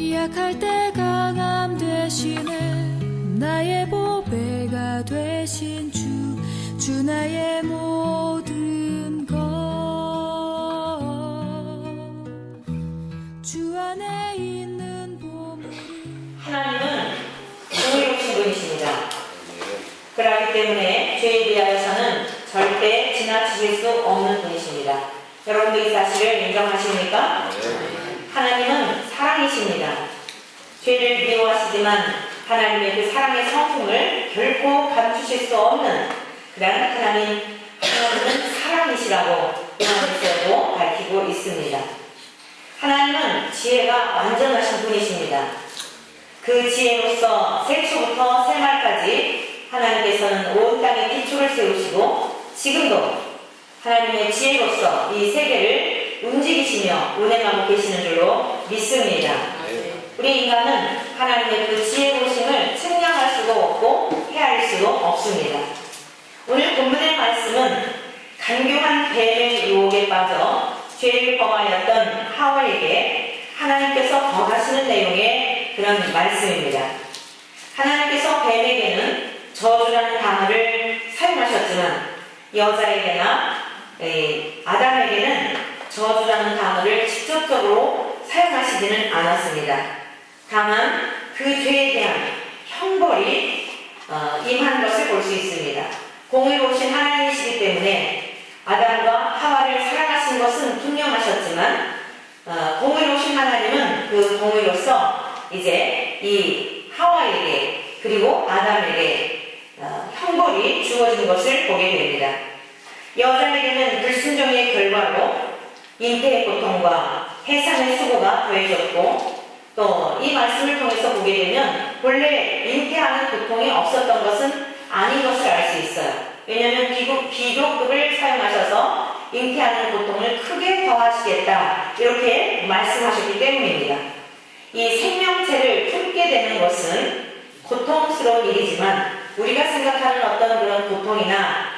약할 때 강함 대신에 나의 보배가 되신 주 나의 모든 것 주 안에 있는 보물이 하나님은 공의로우신 분이십니다. 그렇기 때문에 죄에 대하여서는 절대 지나치실 수 없는 분이십니다. 여러분도 이 사실을 인정하십니까? 하나님은 사랑이십니다. 죄를 미워하시지만 하나님의 그 사랑의 성품을 결코 감추실 수 없는 그런 하나님은 사랑이시라고 요한에서도 밝히고 있습니다. 하나님은 지혜가 완전하신 분이십니다. 그 지혜로서 새초부터 새말까지 하나님께서는 온 땅에 기초를 세우시고 지금도 하나님의 지혜로서 이 세계를 움직이시며 운행하고 계시는 줄로 믿습니다. 우리 인간은 하나님의 그 지혜로우심을 측량할 수도 없고 헤아릴 수도 없습니다. 오늘 본문의 말씀은 간교한 뱀의 유혹에 빠져 죄를 범하였던 하와에게 하나님께서 더하시는 내용의 그런 말씀입니다. 하나님께서 뱀에게는 저주라는 단어를 사용하셨지만 여자에게나 아담에게는 저주라는 단어를 직접적으로 사용하시지는 않았습니다. 다만 그 죄에 대한 형벌이 임한 것을 볼 수 있습니다. 공의로우신 하나님이시기 때문에 아담과 하와를 사랑하신 것은 분명하셨지만 공의로우신 하나님은 그 공의로서 이제 이 하와에게 그리고 아담에게 형벌이 주어진 것을 보게 됩니다. 여자에게는 불순종의 결과로 잉태의 고통과 해산의 수고가 더해졌고 또 이 말씀을 통해서 보게 되면 본래 잉태하는 고통이 없었던 것은 아닌 것을 알 수 있어요. 왜냐하면 비교급을 사용하셔서 잉태하는 고통을 크게 더하시겠다 이렇게 말씀하셨기 때문입니다. 이 생명체를 품게 되는 것은 고통스러운 일이지만 우리가 생각하는 어떤 그런 고통이나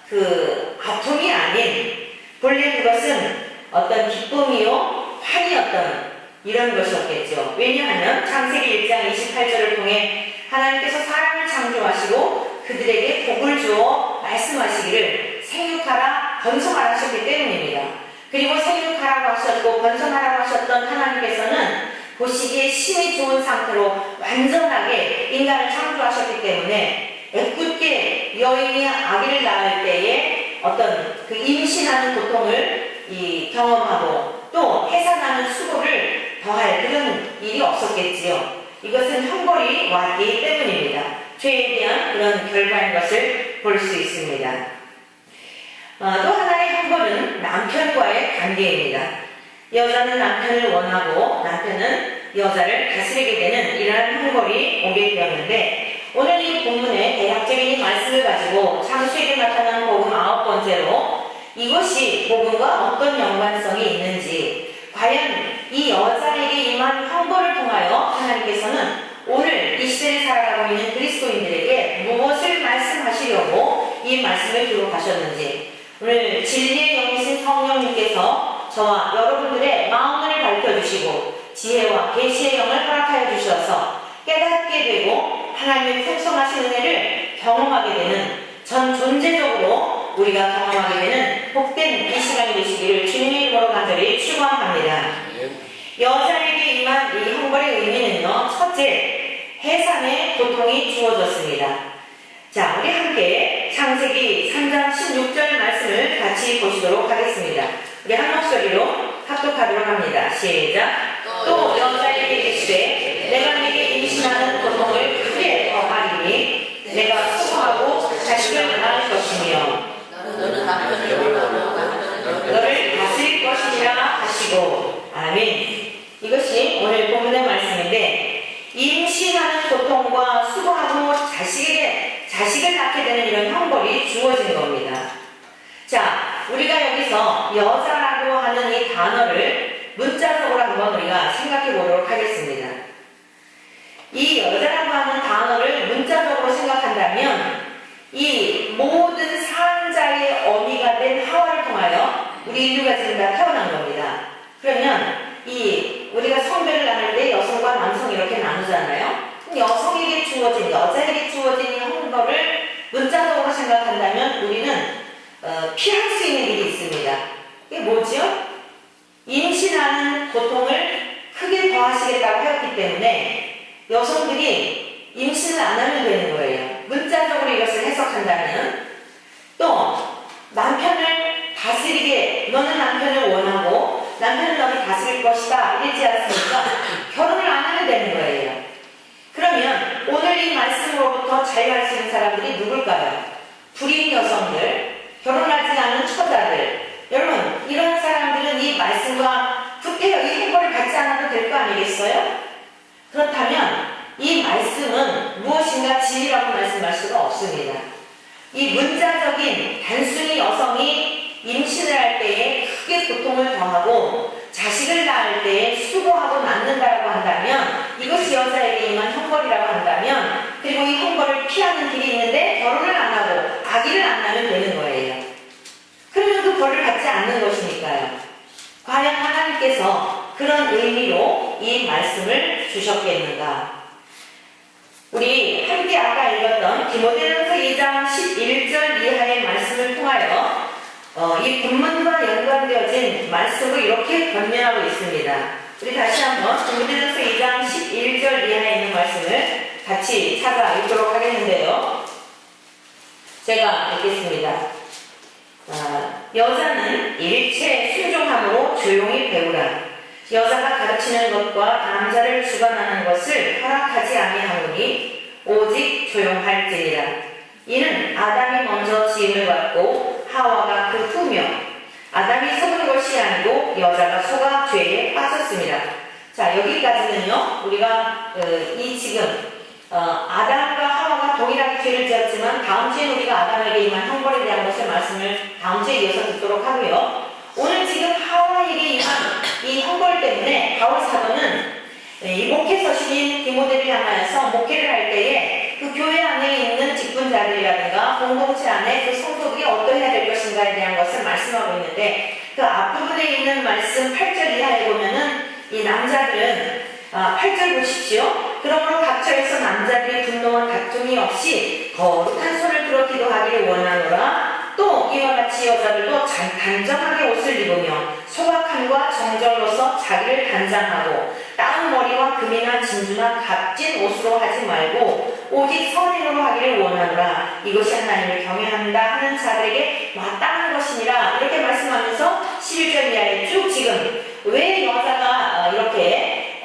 그 아픔이 아닌 본래 그것은 어떤 기쁨이요 환희였던 이런 것이었겠죠. 왜냐하면 창세기 1장 28절을 통해 하나님께서 사람을 창조하시고 그들에게 복을 주어 말씀하시기를 생육하라 번성하라 하셨기 때문입니다. 그리고 생육하라고 하셨고 번성하라고 하셨던 하나님께서는 보시기에 심히 좋은 상태로 완전하게 인간을 창조하셨기 때문에 애꿎게 여인이 아기를 낳을 때에 어떤 그 임신하는 고통을 경험하고 또 해산하는 수고를 더할 그런 일이 없었겠지요. 이것은 형벌이 왔기 때문입니다. 죄에 대한 그런 결과인 것을 볼 수 있습니다. 또 하나의 형벌은 남편과의 관계입니다. 여자는 남편을 원하고 남편은 여자를 다스리게 되는 이러한 형벌이 오게 되었는데 오늘 이 본문의 대략적인 말씀을 가지고 창세기에 나타난 복음 9번째로 이것이 복음과 어떤 연관성이 있는지 과연 이 여자에게 임한 형벌을 통하여 하나님께서는 오늘 이 시대를 살아가고 있는 그리스도인들에게 무엇을 말씀하시려고 이 말씀을 기록하셨는지 오늘 진리의 영이신 성령님께서 저와 여러분들의 마음을 밝혀주시고 지혜와 계시의 영을 허락하여 주셔서 깨닫게 되고 하나님의 풍성하신 은혜를 경험하게 되는 전 존재적으로 우리가 경험하게 되는 복된 이 시간이 되시기를 주님의 이름으로 간절히 축원합니다. 여자에게 임한 이 형벌의 의미는요, 첫째, 해산의 고통이 주어졌습니다. 자, 우리 함께 창세기 3장 16절 말씀을 같이 보시도록 하겠습니다. 우리 한 목소리로 합독하도록 합니다. 시작. 또 여자에게 이르시되 내가 네게 임신하는 고통을 크게 더하리니 내가 수고하고 자식을 낳을 것이며 너는 남편을 너를 다스릴 것이니라 하시고 아멘. 이것이 오늘 본문의 말씀인데 임신하는 고통과 수고하고 자식을 낳게 되는 이런 형벌이 주어진 겁니다. 자, 우리가 여기서 여자라고 하는 이 단어를 문자적으로 한번 우리가 생각해 보도록 하겠습니다. 이 여자라고 하는 단어를 문자적으로 생각한다면 이 모든 산자의 어미가 된 하와를 통하여 우리 인류가 지금 다 태어난 겁니다. 그러면 이 우리가 성별을 나눌 때 여성과 남성 이렇게 나누잖아요. 여성에게 주어진, 여자에게 주어진 형벌을 문자적으로 생각한다면 우리는 피할 수 있는 길이 있습니다. 이게 뭐지요? 임신하는 고통을 크게 더하시겠다고 하였기 때문에 여성들이 임신을 안 하면 되는 거예요. 문자적으로 이것을 해석한다면 또 남편을 다스리게 너는 남편을 원하고 남편은 너를 다스릴 것이다 이러지 않습니까? 결혼을 안 하면 되는 거예요. 그러면 오늘 이 말씀으로부터 자유할 수 있는 사람들이 누굴까요? 불임 여성들, 결혼하지 않은 처자들. 여러분 이런 사람들은 이 말씀과 구태여 이 행보를 받지 않아도 될 거 아니겠어요? 그렇다면 이 말씀은 무엇인가 진리라고 말씀할 수가 없습니다. 이 문자적인 단순히 여성이 임신을 할 때에 크게 고통을 더하고 자식을 낳을 때에 수고하고 낳는다라고 한다면 이것이 여자에게 임한 형벌이라고 한다면 그리고 이 형벌을 피하는 길이 있는데 결혼을 안 하고 아기를 안 낳으면 되는 거예요. 그러면 그 벌을 받지 않는 것이니까요. 과연 하나님께서 그런 의미로 이 말씀을 주셨겠는가? 우리 함께 아까 읽었던 디모데전서 2장 11절 이하의 말씀을 통하여 이 본문과 연관되어진 말씀으로 이렇게 변면하고 있습니다. 우리 다시 한번 디모데전서 2장 11절 이하에 있는 말씀을 같이 찾아 읽도록 하겠는데요. 제가 읽겠습니다. 여자는 일체 순종함으로 조용히 배우라. 여자가 가르치는 것과 남자를 주관하는 것을 허락하지 아니하노니 오직 조용할지니라. 이는 아담이 먼저 지음을 받고 하와가 그 후며 아담이 속은 것이 아니고 여자가 속아 죄에 빠졌습니다. 자, 여기까지는요 우리가 이 지금 아담과 하와가 동일하게 죄를 지었지만 다음 주에 우리가 아담에게 임한 형벌에 대한 것을 말씀을 다음 주에 이어서 듣도록 하고요. 오늘 지금 하와에게 임한 이 형벌 때문에 바울 사도는 이 목회 서신인 디모데를 향하여서 목회를 할 때에 그 교회 안에 있는 직분자들이라든가 공동체 안에 그 성도들이 어떠해야 될 것인가에 대한 것을 말씀하고 있는데 그 앞부분에 있는 말씀 8절 이하에 보면은 이 남자들은 8절 보십시오. 그러므로 각처에서 남자들이 분노와 다툼이 없이 거룩한 손을 들어 기도하기를 원하노라. 또 이와 같이 여자들도 단정하게 옷을 입으며 소박함과 정절로서 자기를 단장하고 따은 머리와 금이나 진주나 값진 옷으로 하지 말고 오직 선행으로 하기를 원하노라. 이것이 하나님을 경외한다 하는 자들에게 마땅한 것이니라. 이렇게 말씀하면서 11절 이하에 쭉 지금 왜 여자가 이렇게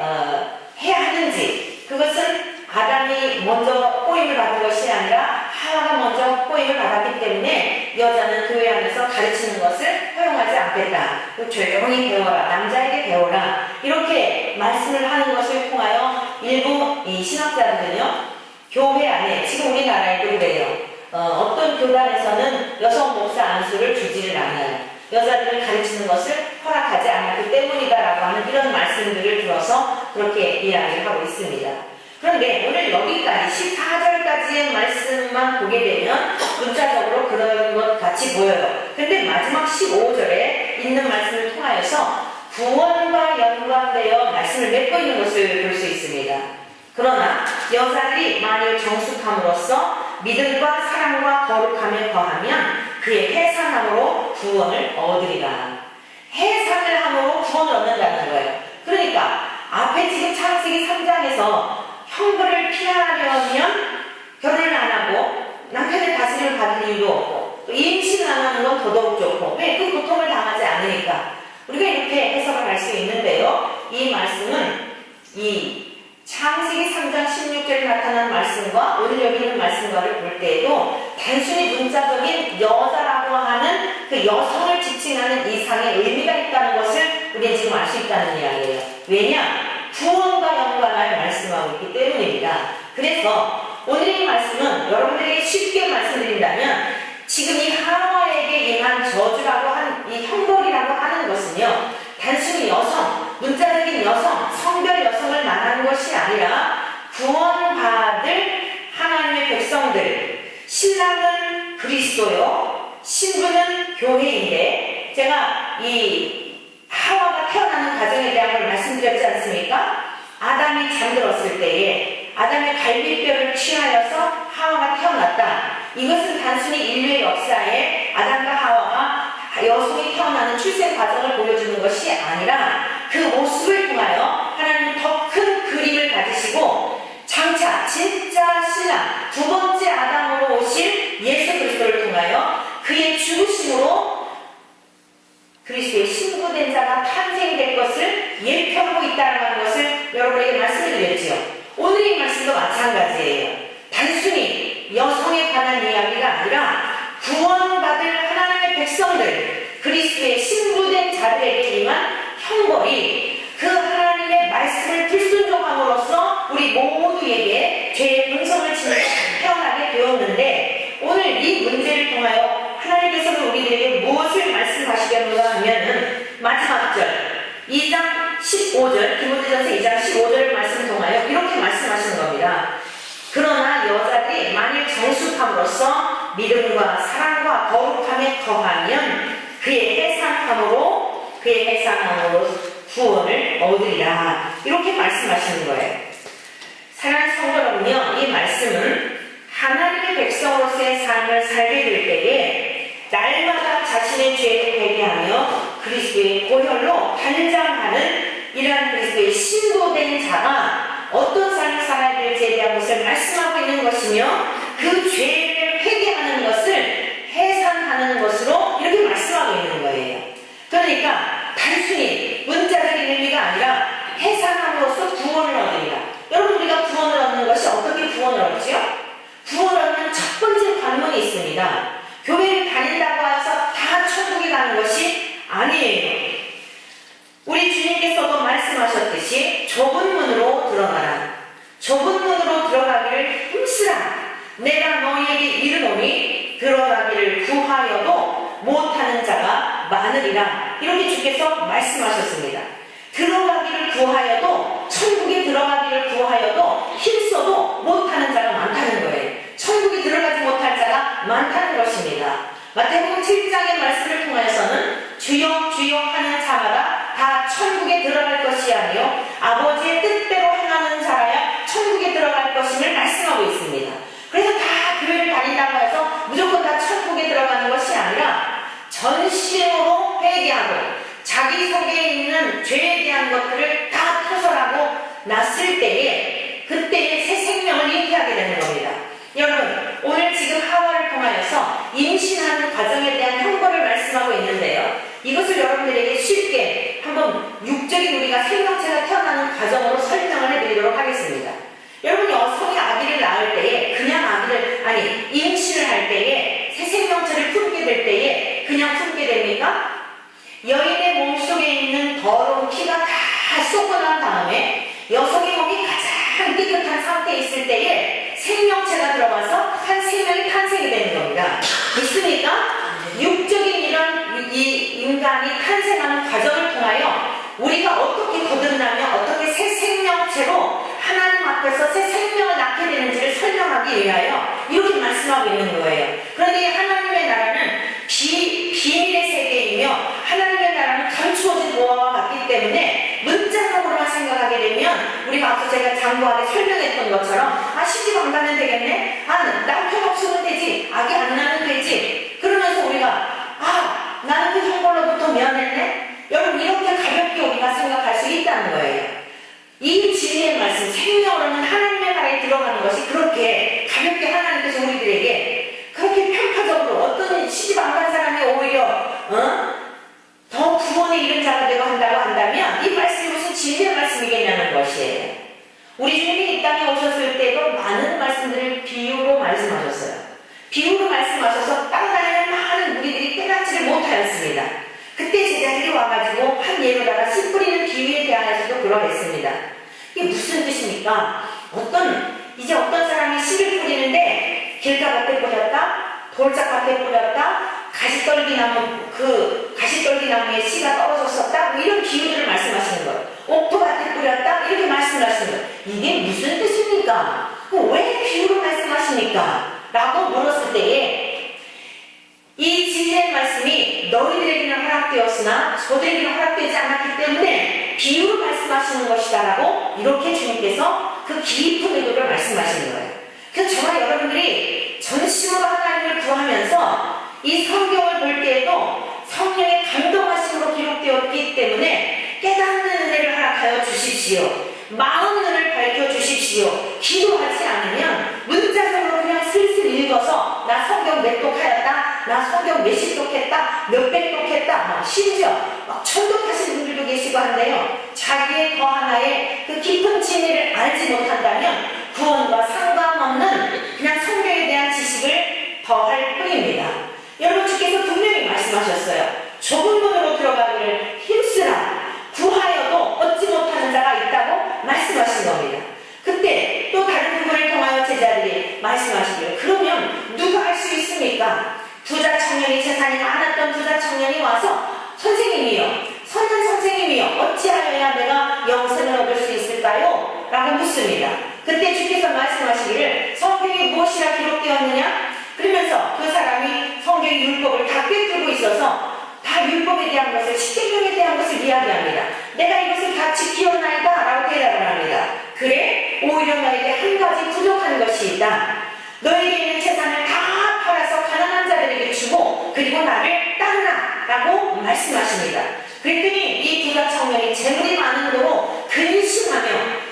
해야 하는지, 그것은 아담이 먼저 꼬임을 받은 것이 아니라 하와가 먼저 꼬임을 받았기 때문에 여자는 교회 안에서 가르치는 것을 허용하지 않겠다. 조용히 배워라. 남자에게 배워라. 이렇게 말씀을 하는 것을 통하여 일부 이 신학자들은요, 교회 안에, 지금 우리나라에도 그래요. 어떤 교단에서는 여성 목사 안수를 주지를 않아요. 여자들을 가르치는 것을 허락하지 않았기 때문이다라고 하는 이런 말씀들을 들어서 그렇게 이야기를 하고 있습니다. 그런데 오늘 여기까지 14절까지의 말씀만 보게 되면 문자적으로 그런 것 같이 보여요. 그런데 마지막 15절에 있는 말씀을 통하여서 구원과 연관되어 말씀을 맺고 있는 것을 볼 수 있습니다. 그러나 여자들이 만일 정숙함으로써 믿음과 사랑과 거룩함에 거하면 그의 해산함으로 구원을 얻으리라. 해산을 함으로 구원을 얻는다는 거예요. 그러니까 앞에 지금 창세기 3장에서 형벌을 피하려면 결혼을 안 하고 남편의 다스림을 받을 이유도 없고 또 임신을 안 하는 건 더더욱 좋고, 왜? 그 고통을 당하지 않으니까. 우리가 이렇게 해석을 할 수 있는데요. 이 말씀은 이 창세기 3장 16절에 나타난 말씀과 오늘 여기 있는 말씀과를 볼 때에도 단순히 문자적인 여자라고 하는 그 여성을 지칭하는 이상의 의미가 있다는 것을 우리는 지금 알 수 있다는 이야기예요. 왜냐? 구원과 연관할 말씀하고 있기 때문입니다. 그래서 오늘 이 말씀은 여러분들에게 쉽게 말씀드린다면 지금 이 하와에게 임한 저주라고 한 이 형벌이라고 하는 것은요, 단순히 여성, 문자적인 여성, 성별 여성을 말하는 것이 아니라 구원받을 하나님의 백성들, 신랑은 그리스도요, 신부는 교회인데, 제가 이 하와가 태어나는 과정에 대한 걸 말씀드렸습니다. 말씀드렸지 않습니까? 아담이 잠들었을 때에 아담의 갈비뼈를 취하여서 하와가 태어났다. 이것은 단순히 인류의 역사에 아담과 하와가 여성이 태어나는 출생 과정을 보여주는 것이 아니라 그 모습을 통하여 하나님은 더 큰 그림을 가지시고 장차 진짜 신랑 두 번째 아담으로 오실 예수 그리스도를 통하여 그의 죽으심으로 그리스도의 신부된 자가 탄생될 것을 예표하고 있다는 것을 여러분에게 말씀을 드렸지요. 오늘의 말씀도 마찬가지예요. 단순히 여성에 관한 이야기가 아니라 구원받을 하나님의 백성들, 그리스도의 신부된 자들에게 임한 형벌이 그 하나님의 말씀을 불순종함으로써 우리 모두에게 죄의 본성을 지니고 태어나게 되었는데, 오늘 이 문제를 통하여 하나님께서는 우리들에게 무엇을 말씀하시려는가 하면은 마지막 절 2장 15절 디모데전서 2장 15절을 말씀 통하여 이렇게 말씀하시는 겁니다. 그러나 여자들이 만일 정숙함으로써 믿음과 사랑과 거룩함에 거하면 그의 해상함으로 구원을 얻으리라. 이렇게 말씀하시는 거예요. 사랑하는 성도 여러분요, 이 말씀은 하나님의 백성으로서의 삶을 살게 될 때에 날마다 자신의 죄를 회개하며 그리스도의 보혈로 단장하는 이러한 그리스도의 신도된 자가 어떤 삶을 살아야 될지에 대한 것을 말씀하고 있는 것이며, 그 죄를 회개하는 것을 해산하는 것으로 이렇게 말씀하고 있는 거예요. 그러니까 단순히 문자적인 의미가 아니라 해산함으로써 구원을 얻으리라. 여러분, 우리가 구원을 얻는 것이 어떻게 구원을 얻지요? 구원을 얻는 첫 번째 관문이 있습니다. 교회를 다닌다고 해서 다 천국에 가는 것이 아니에요. 우리 주님께서도 말씀하셨듯이 좁은 문으로 들어가라. 좁은 문으로 들어가기를 힘쓰라. 내가 너희에게 이르노니 들어가기를 구하여도 못하는 자가 많으리라. 이렇게 주께서 말씀하셨습니다. 들어가기를 구하여도, 천국에 들어가기를 구하여도 힘써도 못하는 자가 많다는 거예요. 천국에 들어가지 못할 자가 많다는 것입니다. 마태복음 7장의 말씀을 통해서는 주여 주여 하는 자마다 다 천국에 들어갈 것이 아니요 아버지의 뜻대로 행하는 자라야 천국에 들어갈 것임을 말씀하고 있습니다. 그래서 다 교회를 다닌다고 해서 무조건 다 천국에 들어가는 것이 아니라 전심으로 회개하고 자기 속에 있는 죄에 대한 것들을 다 토설하고 났을 때에 그때에 새 생명을 잉태하게 되는 겁니다. 여러분, 오늘 지금 하와를 통하여서 임신하는 과정에 대한 형벌을 말씀하고 있는데요, 이것을 여러분들에게 쉽게 한번 육적인 우리가 생명체가 태어나는 과정으로 설명을 해드리도록 하겠습니다. 여러분, 여성이 아기를 낳을 때에 임신을 할 때에 새 생명체를 품게 될 때에 그냥 품게 됩니까? 여인의 몸속에 있는 더러운 피가 다 쏟고 난 다음에 여성의 몸이 가장 깨끗한 상태에 있을 때에 생명체가 들어가서 한 생명이 탄생이 되는 겁니다. 믿습니까? 육적인 이런 이 인간이 탄생하는 과정을 통하여 우리가 어떻게 거듭나며 어떻게 새 생명체로 하나님 앞에서 새 생명을 낳게 되는지를 설명하기 위하여 이렇게 말씀하고 있는 거예요. 그런데 하나님의 나라는 비밀의 세계이며 하나님의 나라는 감추어진 노화와 같기 때문에 문자적으로만 생각하게 되면 우리가 앞서 제가 장구하게 설명했던 것처럼 시집 안 가면 되겠네? 남편 없으면 되지? 아기 안 낳으면 되지? 그러면서 우리가 나는 그 형벌로부터 면했네? 여러분, 이렇게 가볍게 우리가 생각할 수 있다는 거예요. 이 진리의 말씀, 생명으로는 하나님의 나라에 들어가는 것이 그렇게 가볍게 하나님께서 우리들에게 그렇게 편파적으로 어떤 시집 안 간 사람이 오히려 더 구원에 이른 자가 되고 한다고 한다면 이 말씀이 무슨 진리의 말씀이겠냐는 것이에요. 우리 주님이 이 땅에 오셨을 때도 많은 말씀들을 비유로 말씀하셨어요. 비유로 말씀하셔서 땅 다니는 많은 무리들이 깨닫지를 못하였습니다. 그때 제자들이 와가지고 한 예로다가 씨 뿌리는 비유에 대하여서도 그러했습니다. 이게 무슨 뜻입니까? 이제 어떤 사람이 씨를 뿌리는데 길가밭에 뿌렸다, 돌짝밭에 뿌렸다, 가시떨기나무에 씨가 떨어졌었다, 이런 비유들을 말씀하시는 거예요. 옥토밭에 뿌렸다, 이렇게 말씀하시는 거예요. 이게 무슨 뜻입니까? 왜 비유로 말씀하십니까? 라고 물었을 때에 이 진리의 말씀이 너희들에게는 허락되었으나 저들에게는 허락되지 않았기 때문에 비유로 말씀하시는 말씀하시는 것이다라고 이렇게 주님께서 그 깊은 의도를 말씀하시는 거예요. 그래서 저와 여러분들이 전심으로 하나님을 구하면서 이 성경을 볼 때에도 성령의 감동하심으로 기록되었기 때문에 깨닫는 은혜를 허락하여 주십시오. 마음 눈을 밝혀주십시오. 기도하지 않으면 문자적으로 그냥 슬슬 읽어서 나 성경 몇 독하였다, 나 성경 몇십 독했다, 몇백 독했다, 심지어 막 천독하신 분들도 계시고 한데요. 자기의 더 하나의 그 깊은 진리를 알지 못한다면 구원과 상관없는 그냥 성경에 대한 지식을 더할 뿐입니다. 여러분 주께서 분명히 말씀하셨어요. 좁은 문으로 들어가기를 힘쓰라. 구하여도 얻지 못하는 자가 있다고 말씀하신 겁니다. 그때 또 다른 부분을 통하여 제자들이 말씀하시기를 그러면 누가 할 수 있습니까? 부자 청년이 재산이 많았던 부자 청년이 와서 선생님이요, 선한 선생님이요, 어찌하여야 내가 영생을 얻을 수 있을까요? 라고 묻습니다. 그때 주께서 말씀하시기를 성경에 무엇이라 기록되었느냐? 그러면서 그 사람이 성경의 율법을 다 꿰뚫고 있어서 다 율법에 대한 것을, 십계명에 대한 것을 이야기합니다. 내가 이것을 다 지키었나이다 라고 대답을 합니다. 그래? 오히려 너에게 한 가지 부족한 것이 있다. 너에게 있는 재산을 다 팔아서 가난한 자들에게 주고 그리고 나를 따르라 라고 말씀하십니다. 그랬더니 이 부자 청년이 재물이 많은 도로 근심하며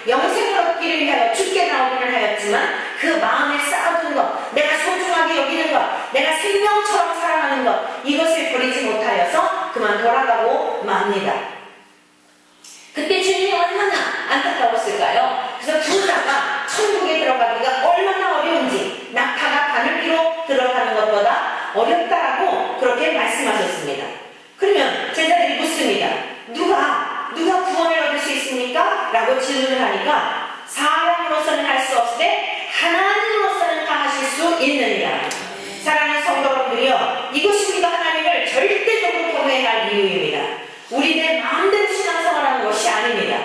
영생을 얻기를 위하여 죽게 나오기를 하였지만 그 마음에 쌓아둔 것, 내가 소중하게 여기는 것, 내가 생명처럼 사랑하는 것, 이것을 버리지 못하여서 그만 돌아가고 맙니다. 그때 주님이 얼마나 안타까웠을까요? 그래서 부자가 천국에 들어가기가 얼마나 어려운지 낙타가 바늘기로 들어가는 것보다 어렵다라고 그렇게 말씀하셨습니다. 그러면 제자들이 묻습니다. 누가 구원을 얻을 수 있습니까? 라고 질문을 하니까 사람으로서는 할 수 없으되 하나님으로서는 다 하실 수 있느니라. 사랑하는 성도 여러분들이요, 이것이 우리가 하나님을 절대적으로 경외해야 할 이유입니다. 우리의 마음대로 신앙생활하는 것이 아닙니다.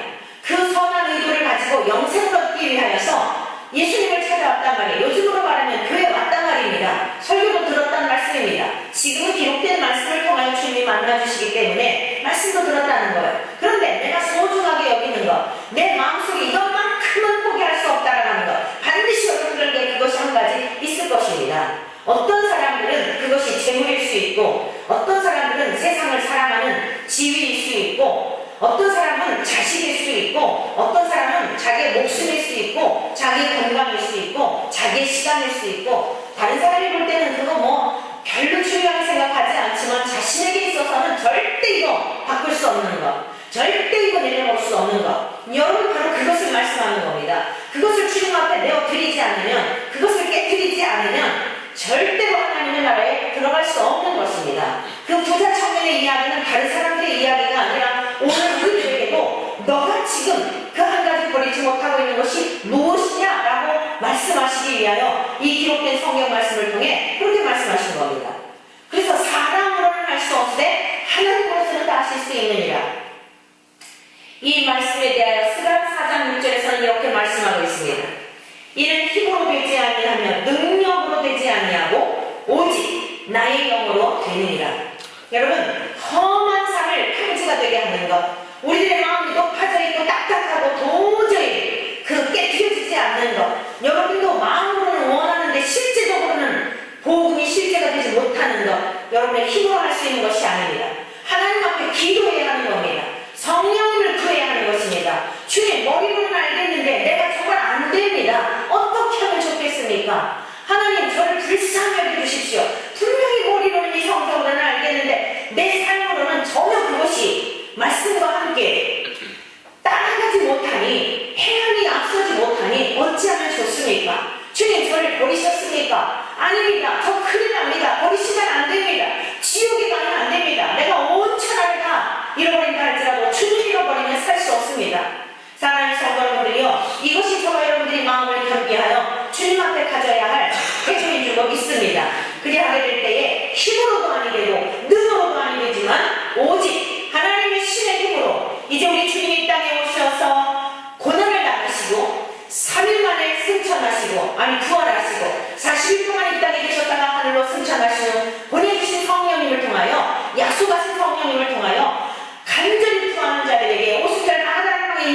그 선한 의도를 가지고 영생을 얻기 위하여서 예수님을 찾아왔단 말이에요. 요즘으로 말하면 교회에 왔단 말입니다. 설교도 들었단 말씀입니다. 지금은 기록된 말씀을 통하여 주님이 만나주시기 때문에 말씀도 들었다는 거예요. 그런데 내가 소중하게 여기는 것, 내 마음속에 이것만큼은 포기할 수 없다라는 것, 반드시 여러분들에게 그것이 한 가지 있을 것입니다. 어떤 사람들은 그것이 재물일 수 있고, 어떤 사람들은 세상을 사랑하는 지위일 수 있고, 어떤 사람은 자식일 수 있고, 어떤 사람은 자기의 목숨일 수 있고, 자기의 건강일 수 있고, 자기의 시간일 수 있고, 다른 사람이 볼 때는 그거 별로 중요하게 생각하지 않지만 자신에게 있어서는 절대 이거 바꿀 수 없는 것, 절대 이거 내려놓을 수 없는 것. 여러분 바로 그것을 말씀하는 겁니다. 그것을 주님 앞에 내어드리지 않으면, 그것을 깨뜨리지 않으면 절대로 하나님의 나라에 들어갈 수 없는 것입니다. 그 부자 청년의 이야기는 다른 사람들의 이야기가 아니라 오늘 우리들에게도 너가 지금 그 한 가지 버리지 못하고 있는 것이 무엇이냐라고 말씀하시기 위하여 이 기록된 성경 말씀을 통해 그렇게 말씀하신 겁니다. 그래서 사람으로는 할 수 없으되 하나님으로서는 다 하실 수 있느니라. 이 말씀에 대하여 스가랴 4장 6절에서는 이렇게 말씀하고 있습니다. 이는 힘으로 되지 아니하며 능력으로 되지 아니하고 오직 나의 영으로 되느니라. 여러분, 험한 삶을 평지가 되게 하는 것, 우리들의 마음이 높아져 있고 딱딱하고 도저히 깨트려지지 않는 것, 여러분도 마음으로는 원하는데 실제적으로는 복음이 실제가 되지 못하는 것, 여러분의 힘으로 할 수 있는 것이 아닙니다. 하나님 앞에 기도해야 하는 겁니다. 성령님을 구해야 하는 것입니다. 주님, 머리로는 알겠는데 내가 정말 안 됩니다. 어떻게 하면 좋겠습니까? 하나님, 저를 불쌍히 여겨주십시오. 분명히 머리로는 이 성경으로는 알겠는데 내 삶으로는 전혀 그것이 말씀과 함께 따라가지 못하니, 행함이 앞서지 못하니 어찌하면 좋습니까? 주님, 저를 버리셨습니까? 아닙니다. 저 큰일 납니다. 버리시면 안 됩니다. 지옥에 가면 안 됩니다. 내가 온 천하를 다 잃어버린다 할지라도 주님 잃어버리면 살 수 없습니다. 사랑하는 성도 여러분들이요, 이것이 저와 여러분들이 마음을 겸비하여 주님 앞에 가져야 할 태초인 줄 믿습니다. 그리하게 될 때에 힘으로도 아니 되고 능으로도 아니 되지만 오직 하나님의 신의 힘으로 이제 우리 주님이 이 땅에 오셔서 고난을 당하시고 3일 만에 승천하시고, 부활하시고 40일 동안 이 땅에 계셨다가 하늘로 승천하시는 보내주신 성령님을 통하여, 약속하신 성령님을 통하여 간절히 구하는 자들에게 오순절 마가다라방에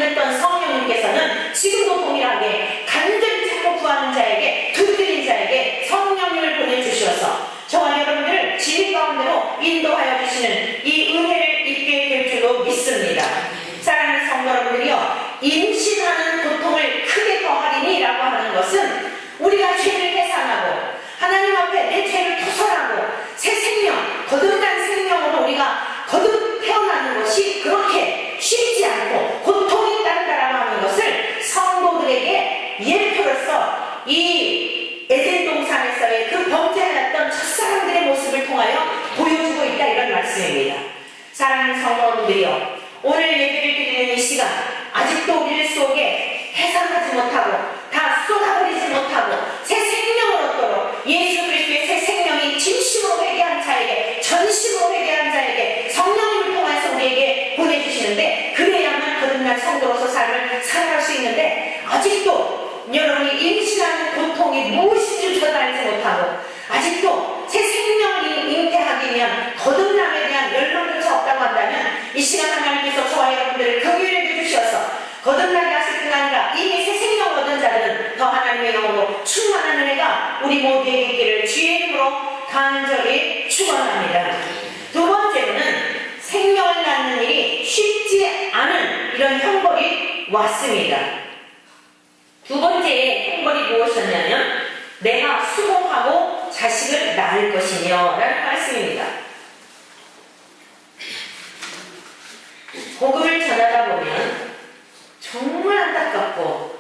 하나님으로서 이 에덴 동산에서의 그 범죄하였던 첫사람들의 모습을 통하여 보여주고 있다, 이런 말씀입니다. 사랑하는 성도님들이여, 오늘 예배를 드리는 이 시간, 아직도 우리들 속에 해산하지 못하고 다 쏟아버리지 못하고 새 생명을 얻도록 예수 그리스도의 새 생명이 진심으로 회개한 자에게, 전심으로 회개한 자에게 성령님을 통해서 우리에게 보내주시는데, 그래야만 거듭난 성도로서 삶을 살아갈 수 있는데, 아직도 여러분이 임신하는 고통이 무엇인지 저도 알지 못하고 아직도 새 생명을 잉태하기 위한 거듭남에 대한 열망조차 없다고 한다면, 이 시간 하나님께서 저와 여러분들을 긍휼히 주셔서 거듭나게 하실 뿐 아니라 이미 새 생명 얻은 자들은 더 하나님의 영으로 충만한 은혜가 우리 모두에게 있기를 주의 이름으로 간절히 축원합니다. 두 번째로는 생명을 낳는 일이 쉽지 않은 이런 형벌이 왔습니다. 두 번째의 형벌이 무엇이었냐면, 내가 수고하고 자식을 낳을 것이며 라는 말씀입니다. 복음을 전하다 보면 정말 안타깝고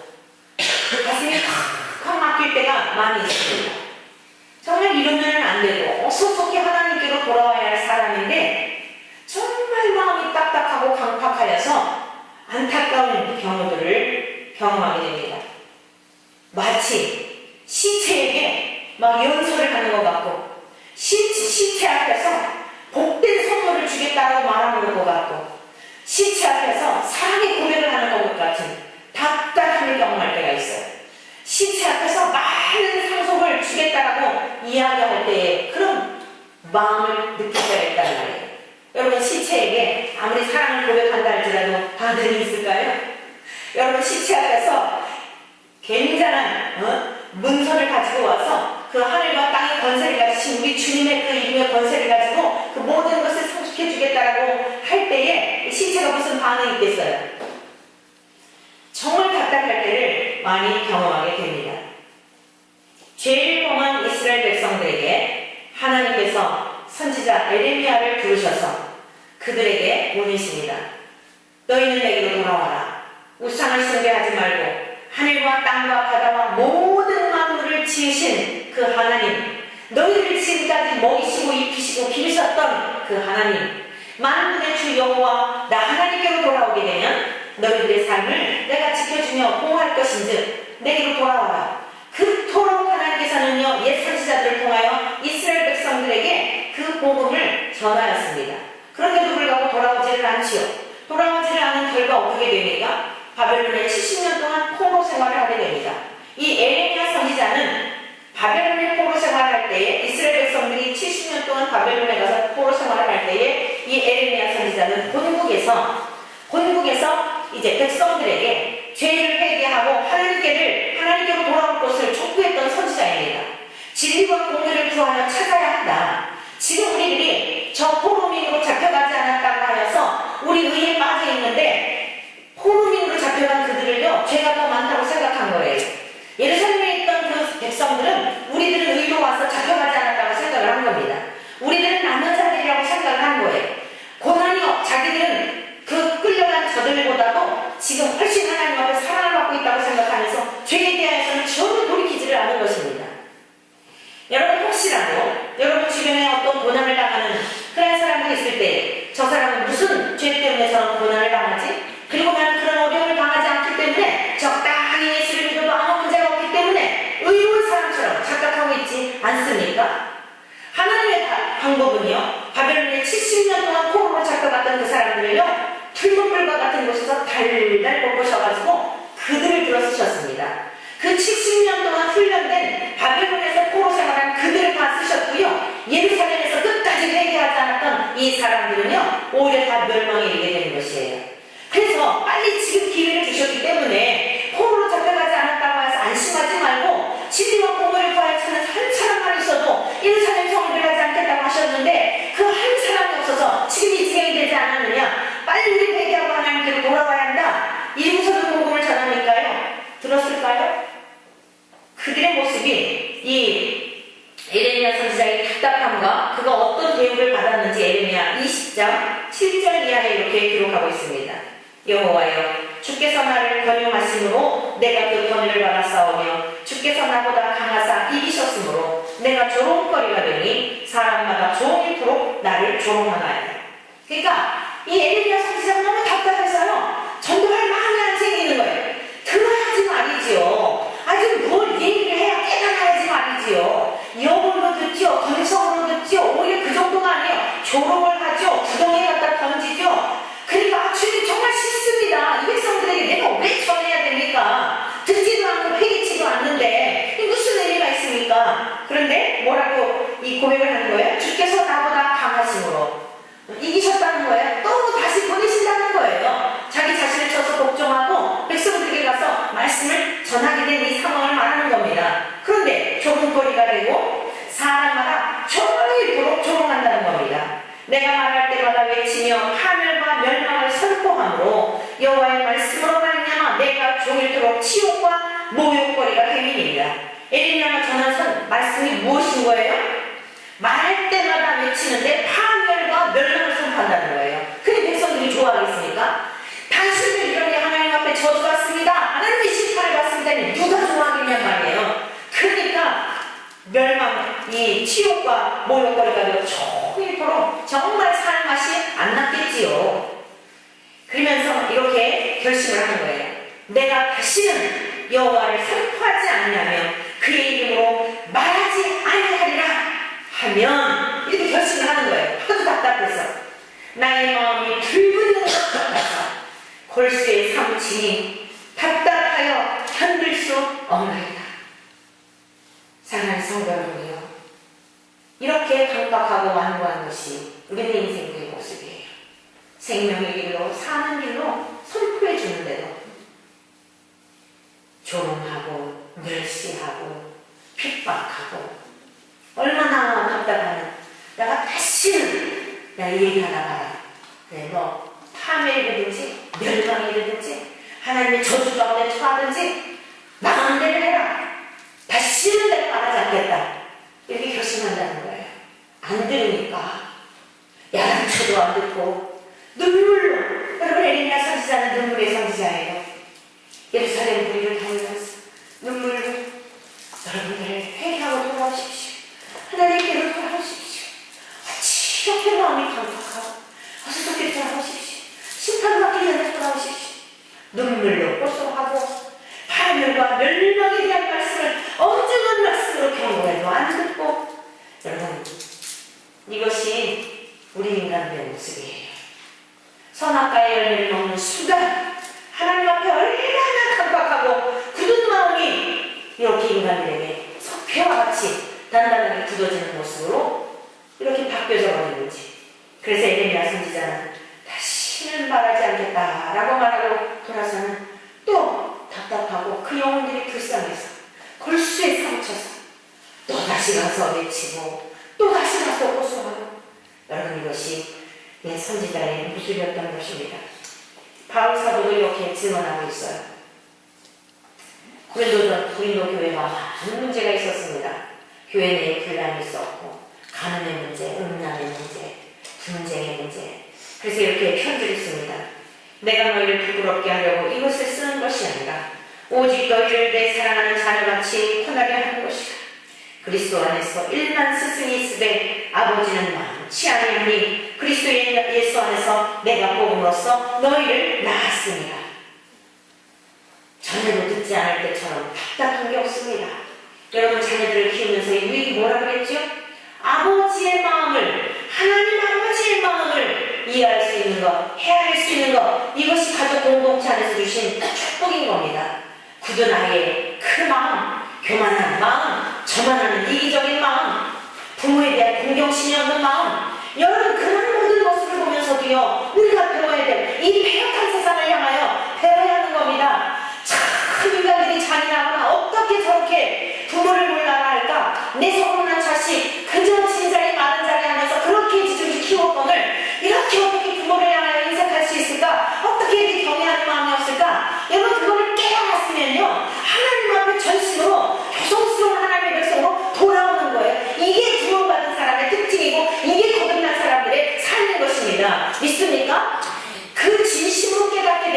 가슴이 팍팍 막힐 때가 많이 있습니다. 정말 이러면 안 되고 속속히 하나님께로 돌아와야 할 사람인데 정말 마음이 딱딱하고 강팍하여서 안타까운 경우들을 경험하게 됩니다. 마치 시체에게 막 연설을 하는 것 같고, 시체 앞에서 복된 선물을 주겠다고 말하는 것 같고, 시체 앞에서 사랑의 고백을 하는 것 같은 답답함을 경험할 때가 있어요. 시체 앞에서 많은 상속을 주겠다라고 이야기할 때에 그런 마음을 느낄 때가 있다는 말이에요. 여러분, 시체에게 아무리 사랑을 고백한다 할지라도 반응이 있을까요? 여러분, 시체 앞에서 굉장한 문서를 가지고 와서 그 하늘과 땅의 권세를 가지신 우리 주님의 그 이름의 권세를 가지고 그 모든 것을 성숙해 주겠다라고 할 때에 시체가 무슨 반응이 있겠어요? 정말 답답할 때를 많이 경험하게 됩니다. 죄를 범한 이스라엘 백성들에게 하나님께서 선지자 에레미야를 부르셔서 그들에게 보내십니다. 너희는 내게로 돌아와라. 우상을 숭배하지 말고 하늘과 땅과 바다와 모든 만물을 지으신 그 하나님, 너희를 지금까지 먹이시고 입히시고 기르셨던 그 하나님, 만군의 주 여호와 나 하나님께로 돌아오게 되면 너희들의 삶을 내가 지켜주며 보호할 것인즉 내게로 돌아와라. 그토록 하나님께서는요, 옛 선지자들을 통하여 이스라엘 백성들에게 그 복음을 전하였습니다. 그런데도 불구하고 돌아오지를 않지요. 돌아오지를 않은 결과 어떻게 됩니까? 바벨론에 70년 동안 포로 생활을 하게 됩니다. 이 에레미야 선지자는 바벨론에 포로 생활할 때에, 이스라엘 백성들이 70년 동안 바벨론에 가서 포로 생활을 할 때에 이 에레미야 선지자는 본국에서 이제 백성들에게 죄를 회개하고 하나님께로 돌아올 것을 촉구했던 선지자입니다. 진리와 공의를 구하여 찾아야 한다. 지금 우리들이 저 포로민으로 잡혀가지 않았다고 하여서 우리 의에 빠져 있는데, 포로민으로 잡혀간 그들을요, 죄가 더 많다고 생각한 거예요. 예루살렘에 있던 그 백성들은 우리들은 의로 와서 잡혀가지 않았다고 생각을 한 겁니다. 우리들은 남은 자들이라고 생각을 한 거예요. 고난이요, 자기들은 그 끌려간 저들보다도 지금 훨씬 하나님 앞에 사랑을 받고 있다고 생각하면서 죄에 대해서는 전혀 돌이키지를 않은 것입니다. 여러분, 혹시라도 여러분 주변에 어떤 고난을 당하는 그런 사람들이 있을 때, 저 사람은 무슨 죄 때문에 저런 고난을 당하지? 그리고 나는 그런 어려움을 당하지 않기 때문에 적당히 예수를 믿어도 아무 문제가 없기 때문에 의로운 사람처럼 착각하고 있지 않습니까? 하나님의 방법은요, 바벨론에 70년 동안 포로로 잡혀갔던 그 사람들을요, 풀무불과 같은 곳에서 달달 뽑으셔가지고 그들을 들어쓰셨습니다. 그 70년 동안 훈련된 바벨론에서 포로 생활한 그들을 다 쓰셨고요, 예루살렘에서 끝까지 회개하지 않았던 이 사람들은요, 오히려 다 멸망에 이르게 되는 것이에요. 그래서 빨리 지금 기회를 주셨기 때문에 포로로 잡혀가지 않았다고 해서 안심하지 말고 진리와 공의를 구하여 찾는 한 사람만 있어도 예루살렘 성을 멸하지 않겠다고 하셨는데, 그 한 사람이 없어서 지금 이 지경이 되지 않았느냐? 빨리 우리 회개하고 하나님께로 돌아와야 한다. 이루서도 복음을 전하니까요, 들었을까요? 그들의 모습이 이 에레미야 선지자의 답답함과 그가 어떤 대우를 받았는지 에레미야 20장 7절 이하에 이렇게 기록하고 있습니다. 여호와여, 주께서 나를 권유하심으로 내가 그 권유를 받아 싸우며 주께서 나보다 강하사 이기셨으므로 내가 조롱거리가 되니 사람마다 종일토록 나를 조롱하나이다. 그러니까 이 에레미야 선지자가 너무 답답해서요, 전도할 마음이 안 생기는 거예요. 들어야지 말이지요. 아주 뭘 얘기를 해야 깨달아야지 말이지요. 영어로 듣지요, 건성으로 듣지요. 오히려 그 정도가 아니에요. 조롱을 하죠. 구덩이에 갖다 던지죠. 그러니까 주님 정말 싫습니다. 이 백성들에게 내가 왜 전해야 됩니까? 듣지도 않고 회개치도 않는데 무슨 의미가 있습니까? 그런데 뭐라고 이 고백을 하는 거예요? 주께서 나보다 강하심으로 이기셨다는 거예요. 또 다시 보내신다는 거예요. 자기 자신을 쳐서 복종하고 백성들에게 가서 말씀을 전하게 된 이 상황을 말하는 겁니다. 그런데 조롱거리가 되고 사람마다 종일토록 조롱한다는 겁니다. 내가 말할 때마다 외치며 파멸과 멸망을 선포함으로 여호와의 말씀으로 말미암아 내가 종일토록 치욕과 모욕거리가 됨이니이다. 에레미야가 전한 말씀이 무엇인 거예요? 말할 때마다 외치는데 파멸과 멸망을 선포한다는 거예요. 근데 백성들이 좋아하겠습니까? 당신들 이렇게 하나님 앞에 저주받습니다, 하나님의 심판을 받습니다, 누가 좋아하겠냔 말이에요. 그러니까 멸망, 이 치욕과 모욕거리가 되어 종일토록 정말 살 맛이 안 났겠지요. 그러면서 이렇게 결심을 하는 거예요. 내가 다시는 여호와를 선포하지 않냐며 그의 이름으로 말하지 아니하리라 하면 이렇게 결심을 하는 거예요. 하도 답답해서 나의 마음이 불붙는 것 같아서 골수에 사무치니 답답하여 견딜 수 없나이다. 사랑하는 성도 여러분이요, 이렇게 강박하고 완고한 것이 우리의 인생의 모습이에요. 생명의 길로 사는 길로 선포해 주는데도 조롱하고 멸시하고 핍박하고 얼마나 답답하냐. 내가 다시는 야 얘기 하나 봐라. 그래, 너 파멸이 되든지 멸망이 되든지 하나님의 저주 가운데 처하든지 망한 대로 해라. 다시는 내가 말하지 않겠다. 이렇게 결심한다는 거예요. 안 들으니까 야단쳐도 안 듣고 눈물로, 여러분 에레미야 선지자는 눈물의 선지자예요. 예루살렘 무리를 다니면서 눈물로 여러분들 회개하고 돌아오십시오. 하나님께로 돌아오십시오. 어찌 이렇게 마음이 강팍하고 어떻게 돌아오십시오. 심판받기 전에 돌아오십시오. 눈물로 고소하고 파멸과 멸망에 대한 말씀을 엄중한 말씀으로 경고해도 안 듣고, 여러분 이것이 우리 인간들의 모습이에요. 선악과의 열매를 먹는 순간 하나님 앞에 얼마나 강박하고 굳은 마음이 이렇게 인간들에게 석회와 같이 단단하게 굳어지는 모습으로 이렇게 바뀌어져 버리는지. 그래서 에레미야 선지자는 다시는 말하지 않겠다라고 말하고 돌아서는 또 답답하고 그 영혼들이 불쌍해서 골수에 사무쳐서 또 다시 가서 외치고 또 다시 가서 고소하고. 여러분 이것이 선지자의 모습이었던 것입니다. 바울 사도도 이렇게 증언하고 있어요. 고린도 교회가 많은 문제가 있었습니다. 교회 내에 분란이 있었고 가늠의 문제, 음란의 문제, 분쟁의 문제. 그래서 이렇게 편지를 씁니다. 내가 너희를 부끄럽게 하려고 이것을 쓰는 것이 아니라 오직 너희를 내 사랑하는 자녀같이 편하게 하는 것이다. 그리스도 안에서 일만 스승이 있으되 아버지는 많지 아니하니 그리스도 예수 안에서 내가 복음으로써 너희를 낳았습니다. 전에도 듣지 않을 때처럼 답답한 게 없습니다. 여러분 자녀들을 키우면서 이 유익이 뭐라 그랬죠? 아버지의 마음을, 하나님 아버지의 마음을 이해할 수 있는 것, 헤아릴 수 있는 것, 이것이 가족 공동체 안에서 주신 축복인 겁니다. 굳은 아이의 그 마음, 교만한 마음, 저만하는 이기적인 마음, 부모에 대한 공경심이 없는 마음, 여러분 그런 모든 모습을 보면서도요, 우리가 배워야 될 이 폐역한 세상을 향하여 배워야 하는 겁니다. 참 인간들이 잔인하구나. 어떻게 저렇게 부모를 몰라라 할까? 내 서운한 자식 그저 진자리 마른 자리 하면서 그렇게 지중지 키웠건을 이렇게 어떻게 부모를 향하여 인색할 수 있을까? 어떻게 이렇게 경외하는 마음이 없을까? 여러분 그거를 깨달았으면요, 하나님 앞에 전심으로 교성스러운 하나님의 백성으로 돌아오는 거예요. 이게 구원받은 사람의 특징이고 이게 거듭난 사람들의 삶인 것입니다. 믿습니까? 그 진심으로 깨닫게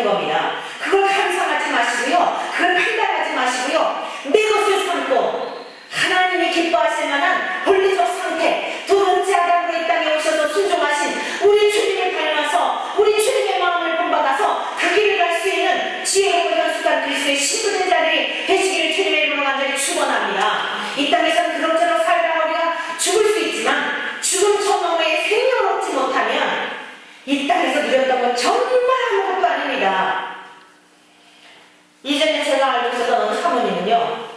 겁니다. 그걸 감상하지 마시고요. 그걸 판단하지 마시고요. 내 것을 삼고 하나님이 기뻐하실 만한 본리적 상태, 두 번째 아담으로 이 땅에 오셔서 순종하신 우리 주님을 닮아서 우리 주님의 마음을 본받아서 그 길을 갈 수 있는 지혜롭고 현숙한 그리스도의 신부된 자들이 되시기를 주님의 이름으로 간절히 축원합니다. 이 땅에선 그럭저럭 살다가 우리가 죽을 수 있지만 죽음 저 너머에 생명을 얻지 못하면 이 땅에서 누렸던 건 정말 아무것도 아닙니다. 이전에 제가 알고 있었던 어느 사모님은요,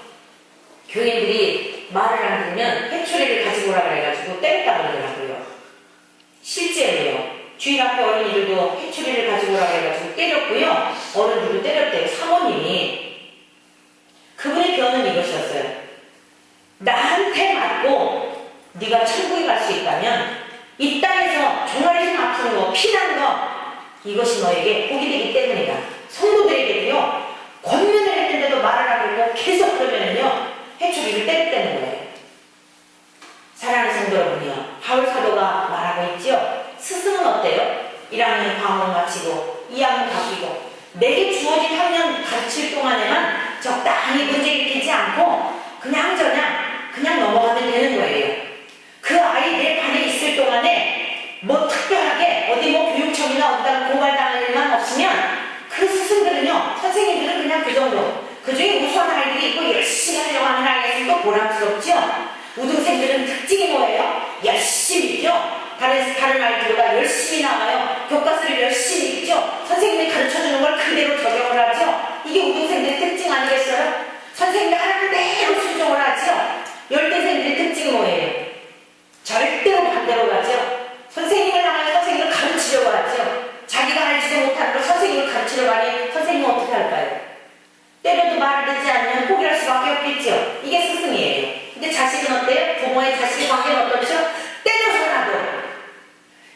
교인들이 말을 안 들으면 회초리를 가지고 오라 그래가지고 때렸다고 그러더라고요. 실제로요. 주인 앞에 어린이들도 회초리를 가지고 오라 그래가지고 때렸고요. 어른들도 때렸대요. 사모님이. 그분의 변은 이것이었어요. 나한테 맞고 네가 천국에 갈 수 있다면 이 땅에서 종아리 좀 아픈 거, 피난 거, 이것이 너에게 복이 되기 때문이다. 성도들에게도요, 권면을 했는데도 말을 안 듣고 계속 그러면은요, 회초리를 때렸다는 거예요. 사랑하는 성도 여러분이요, 바울 사도가 말하고 있죠. 스승은 어때요? 1학년 과목 마치고 2학년 바뀌고 내게 주어진 학년 가르칠 동안에만 적당히 문제 일으키지 않고 그냥 넘어가면 되는 거예요. 그 아이 내 반에 있을 동안에 뭐 특별하게 어디 뭐 교육청이나 어디다 고발당할 일만 없으면 그 스승들은요, 선생님들은 그냥 그 정도. 그 중에 우수한 아이들이 있고 열심히 하려고 하는 아이가 있으면 또 보람스럽죠. 우등생들은 특징이 뭐예요? 열심히 있죠. 다른 아이들보다 열심히 나와요. 교과서를 열심히 읽죠. 선생님이 가르쳐주는 걸 그대로 적용을 하죠. 이게 우등생들의 특징 아니겠어요? 선생님이 하라는 대로 순종을 하죠. 열대생들의 특징이 뭐예요? 절대로 반대로 가죠. 선생님을 향하여 선생님을 가르치려고 하죠. 자기가 알지도 못하는 걸 선생님을 가르치려고 하니 선생님은 어떻게 할까요? 때려도 말을 듣지 않으면 포기할 수밖에 없겠죠. 이게 스승이에요. 근데 자식은 어때요? 부모의 자식의 관계는 어떻죠? 때려서라도,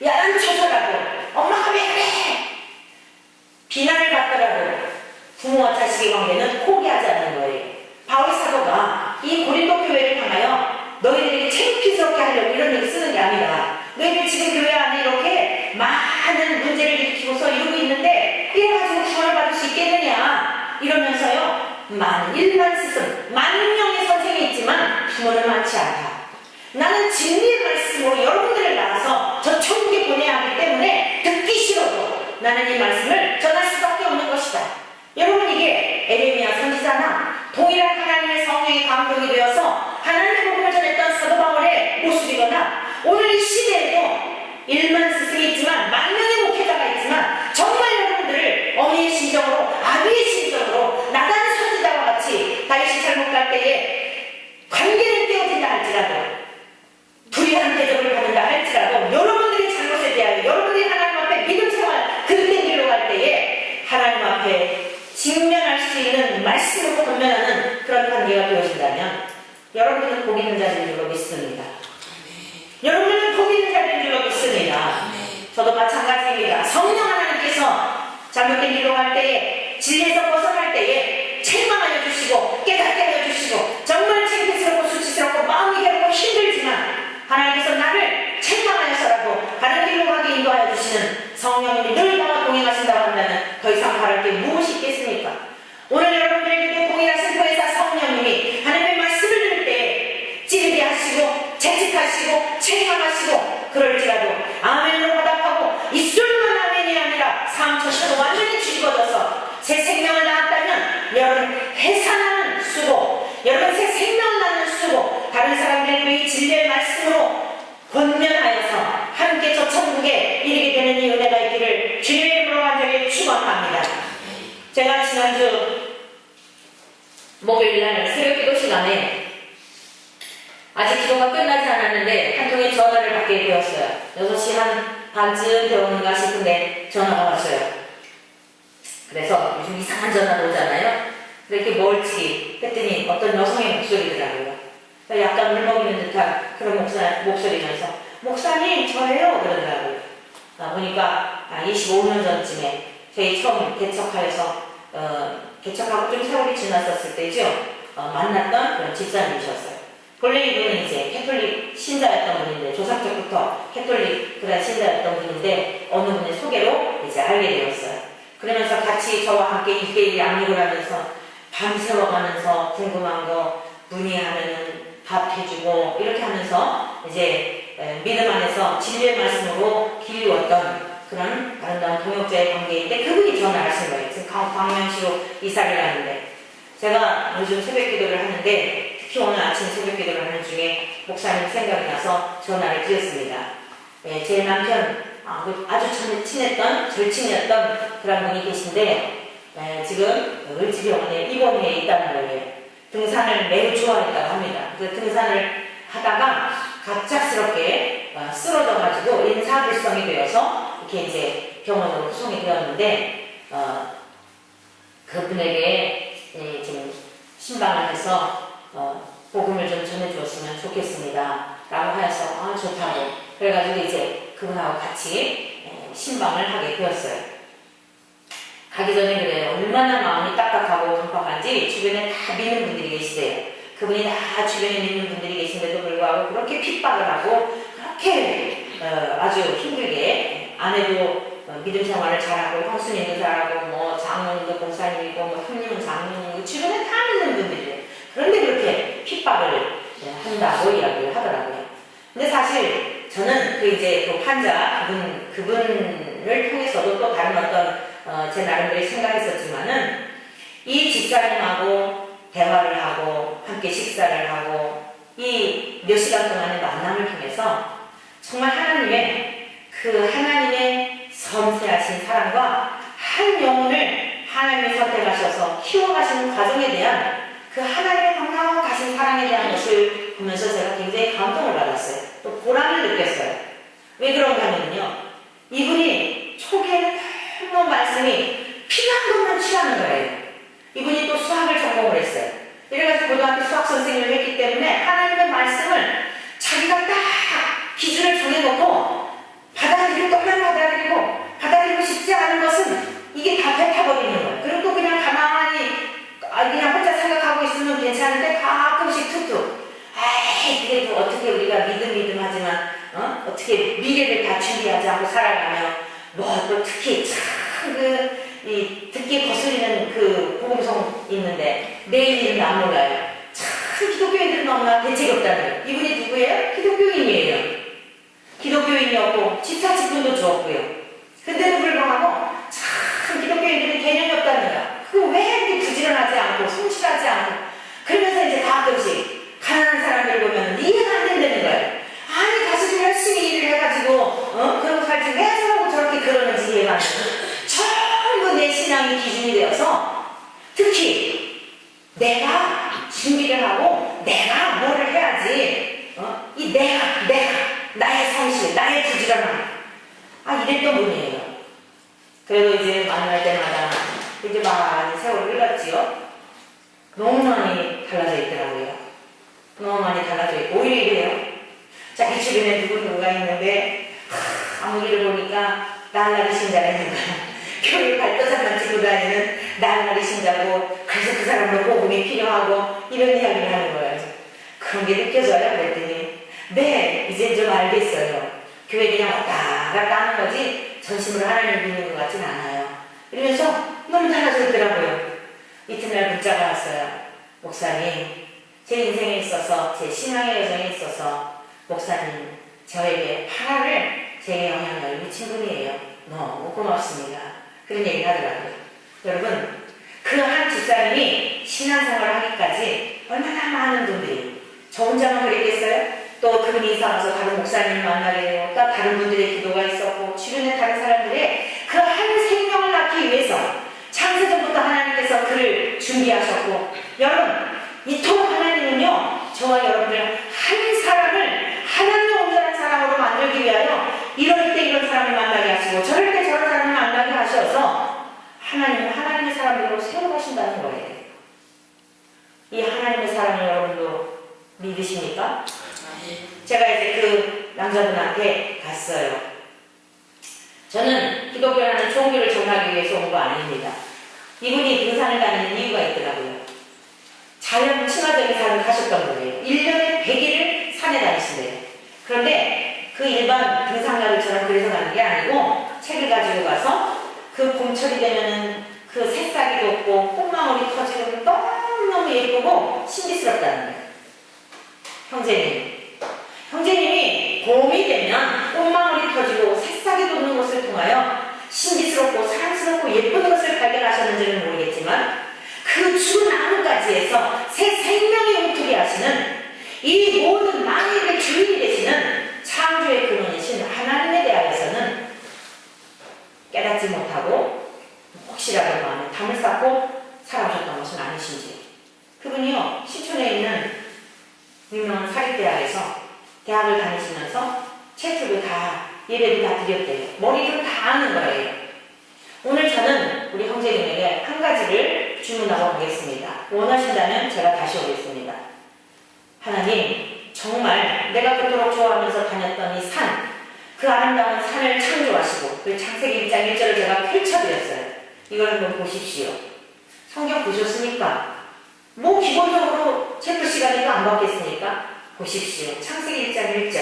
야단쳐서라도, 엄마가 왜 그래? 비난을 받더라도 부모와 자식의 관계는 포기하지 않는 거예요. 바울 사도가 이 고린도 교회를 향하여 너희들에게 창피스럽게 하려고 이런 얘기 쓰는 게 아니라, 너희들 지금 교회 안에 이렇게 많은 문제를 일으키고서 이러고 있는데 이래가지고 구원을 받을 수 있겠느냐 이러면서요, 1만 스승, 10,000명의 선생이 있지만 부모는 많지 않다. 나는 진리의 말씀으로 여러분들을 낳아서 저 천국에 보내야 하기 때문에 듣기 싫어도 나는 이 말씀을 전할 수밖에 없는 것이다. 여러분, 이게 에레미야 선지자나 동일한 하나님의 성령의 감동이 되어서 하나님의 복음을 전했던 사도 바울의 모습이거나 오늘 이 시대에도 1만 스승이 있지만 10,000명의 목회자가 있지만 정말 여러분들을 어미의 심정으로, 아비의 심정으로 나가는 선지자와 같이 다윗이 잘못 갈 때에 관계는 깨어진다 할지라도, 불의한 대접을 받는다 할지라도 여러분들의 잘못에 대하여 여러분들이 하나님 앞에 믿음 생활 그릇된 길로 갈 때에 하나님 앞에 직면할 수 있는 말씀으로 건면하는 그런 관계가 되어진다면 여러분들은 복 있는 자들인 줄로 믿습니다. 여러분들은 복 있는 자들인 줄로 믿습니다. 저도 마찬가지입니다. 성령 하나님께서 잘못된 길로 갈 때에, 진리에서 벗어날 때에 책망하여 주시고 깨닫게 하여 주시고 정말 창피스럽고 수치스럽고 마음이 괴롭고 힘들지만 하나님께서 나를 책망하여서라도 다른 길로 가게 인도하여 주시는 성령님이 늘 나와 동행하신다고 한다면 더 이상 바랄 게 무엇이 있겠습니까? 오늘 여러분들에게도 동일하신 보혜사 성령님이 하나님의 말씀을 들을 때 찌르게 하시고 채찍하시고 책망하시고 그럴지라도 아멘으로 화답하고 입술로만 아멘이 아니라 삶 전체로 완전히 뒤집어져서 새 생명을 낳았다면 여러분 해산하는 수고, 여러분 새 생명을 낳는 수고, 다른 사람들에게 이 진리의 말씀으로 권면하여서 함께 저 천국에 이르게 되는 이 은혜가 있기를 주님의 이름으로 간절히 축원합니다. 제가 지난주 목요일날 새벽기도 시간에 아직 기도가 끝나지 않았는데 한 통의 전화를 받게 되었어요. 6시 한 반쯤 되었는가 싶은데 전화가 왔어요. 그래서 요즘 이상한 전화가 오잖아요. 이렇게 멀찍이 했더니 어떤 여성의 목소리더라고요. 약간 울먹이는 듯한 그런 목소리면서 목사님 저예요 그러더라고요. 보니까 25년 전쯤에 저희 처음 개척하여서 개척하고 좀 세월이 지났었을 때죠. 만났던 그런 집사님이셨어요. 본래 이분은 이제 캐톨릭 신자였던 분인데, 조상적부터 캐톨릭 그런 신자였던 분인데 어느 분의 소개로 이제 알게 되었어요. 그러면서 같이 저와 함께 1대1 양육을 하면서 밤새워가면서 궁금한 거 문의하면은 답해주고 이렇게 하면서 이제 믿음 안에서 진리의 말씀으로 길이웠던 그런 아름다운 동역자의 관계인데 그분이 전화 하신 거예요. 지금 광명시로 이사를 가는데 제가 요즘 새벽 기도를 하는데 특히 오늘 아침 새벽 기도를 하는 중에 목사님 생각이 나서 전화를 드렸습니다. 예, 제 남편 아주 친했던 절친이었던 그런 분이 계신데 지금 을지병원에 입원해 있다는 거예요. 등산을 매우 좋아했다고 합니다. 그래서 등산을 하다가 갑작스럽게 쓰러져가지고 인사불성이 되어서 이렇게 이제 병원으로 후송이 되었는데 그분에게 좀 신방을 해서 복음을 좀 전해주었으면 좋겠습니다. 라고 하여서 좋다고 그래가지고 이제 그분하고 같이 신방을 하게 되었어요. 가기 전에 그래요. 얼마나 마음이 딱딱하고 깜빡한지 주변에 다 믿는 분들이 계시대요. 그분이 다 주변에 믿는 분들이 계신데도 불구하고 그렇게 핍박을 하고 그렇게 아주 힘들게 아내도 믿음 생활을 잘하고 형수님도 잘하고 뭐 장로님도 목사님이고 뭐 형님은 장로님이고 주변에 다 믿는 분들이에요. 그런데 그렇게 핍박을 한다고 이야기를 하더라고요. 근데 사실 저는 그 이제 그 환자 그분을 통해서도 또 다른 어떤 제 나름대로 생각했었지만은 이 집사님하고 대화를 하고 함께 식사를 하고 이 몇 시간 동안의 만남을 통해서 정말 하나님의 섬세하신 사랑과 한 영혼을 하나님이 선택하셔서 키워가시는 과정에 대한 그 하나님의 넉넉하신 사랑에 대한 것을 보면서 제가 굉장히 감동을 받았어요. 또 보람을 느꼈어요. 왜 그런가 하면요. 이분이 초기에는 너무 말씀이 필요한 것만 취하는 거예요. 이분이 또 수학을 전공을 했어요. 이래가지고 고등학교 수학 선생님을 했기 때문에 하나님의 말씀을 자기가 딱 기준을 정해놓고 받아들이고 받아들이고 싶지 않은 것은 이게 다 뱉어버리는 거예요. 그리고 또 그냥 가만히 그냥 혼자 생각하고 있으면 괜찮은데 가끔씩 툭툭 그래도 어떻게 우리가 믿음 하지만 어떻게 미래를 다 준비하지 않고 살아가며 뭐 또 특히 이 듣기 거슬리는 그 복음성 있는데 내일 일은 안 몰라요. 참 기독교인들은 너무나 대책이 없다는 거예요. 이분이 누구예요? 기독교인이에요. 기독교인이었고 집사 직분도 주었고요. 근데도 불구하고 참 기독교인들은 개념이 없다는 거야. 그 왜 이렇게 부지런하지 않고 성실하지 않고 그러면서 이제 가끔씩 가난한 사람들 보면 이해가 안 된다는 거예요. 아니 가서 열심히 일을 해가지고 그러고 살지 왜 저러고 저렇게 그러는지 이해가 안 돼요. 전부 내 신앙이 기준이 되어서 특히 내가 준비를 하고 내가 뭐를 해야지 이 내가 나의 성실 나의 부지런함 이랬던 분이에요. 그래도 이제 만날 때마다 이제 많이 세월을 흘렀지요. 너무 많이 달라져 있더라고요. 너무 많이 달라져 있고 오히려 이래요. 자기 주변에 누구가 있는데 아무리를 보니까 날라리 신자라는 거야. 교회 발도장만 찍고 다니는 날라리 신자고 그래서 그 사람도 복음이 필요하고 이런 이야기를 하는 거예요. 그런 게 느껴져요. 그랬더니 네 이제 좀 알겠어요. 교회 그냥 왔다 갔다 하는 거지 전심으로 하나님을 믿는 것 같진 않아요. 이러면서 너무 달라져 있더라고요. 이튿날 문자가 왔어요. 목사님 제 인생에 있어서 제 신앙의 여정에 있어서 목사님 저에게 파라를 제 영향력을 미친 분이에요. 너무 고맙습니다. 그런 얘기를 하더라고요. 여러분 그 한 집사님이 신앙생활을 하기까지 얼마나 많은 분들이 저 혼자만 그랬겠어요? 또 그분이 이사 와서 다른 목사님을 만나게 되고 또 다른 분들의 기도가 있었고 주변에 다른 사람들의 그 한 생명을 낳기 위해서 창세전부터 하나님께서 그를 준비하셨고 여러분 이토록 하나님은요 저와 여러분들 한 사람을 하나님의 온전한 사람으로 만들기 위하여 이럴 때 이런 사람을 만나게 하시고 저럴 때 저런 사람을 만나게 하셔서 하나님은 하나님의 사람들로 세워가신다는 거예요. 이 하나님의 사랑을 여러분도 믿으십니까? 제가 이제 그 남자분한테 갔어요. 저는 기독교라는 종교를 전하기 위해서 온 거 아닙니다. 이분이 등산을 다니는 이유가 있더라고요. 자연 친화적인 삶을 가셨던 거예요. 1년에 100일을 산에 다니신대요. 그런데 그 일반 등산가들처럼 그래서 가는 게 아니고 책을 가지고 가서 그 봄철이 되면은 그 새싹이도 없고 꽃망울이 터지고 너무너무 예쁘고 신비스럽다는 거예요. 형제님이 봄이 되면 꽃망울이 터지고 새싹이 돋는 것을 통하여 신비스럽고 사랑스럽고 예쁜 것을 발견하셨는지는 모르겠지만 그 주 나뭇가지에서 새 생명이 움트게 하시는 이 모든 만일의 주인이 되시는 창조의 근원이신 하나님에 대하여서는 깨닫지 못하고 혹시라도 마음에 담을 쌓고 살아오셨던 것은 아니신지. 그분이요, 시촌에 있는 유명한 사립대학에서 대학을 다니시면서 체투도 다 예배도 다 드렸대요. 머리도 다 아는 거예요. 오늘 저는 우리 형제님에게 한 가지를 주문하고 가겠습니다. 원하신다면 제가 다시 오겠습니다. 하나님, 정말 내가 그토록 좋아하면서 다녔던 이 산, 그 아름다운 산을 창조하시고 그 창세기 1장 1절을 제가 펼쳐드렸어요. 이걸 한번 보십시오. 성경 보셨습니까? 뭐 기본적으로 체크 시간에도 안 받겠습니까? 보십시오. 창세기 1장 1절.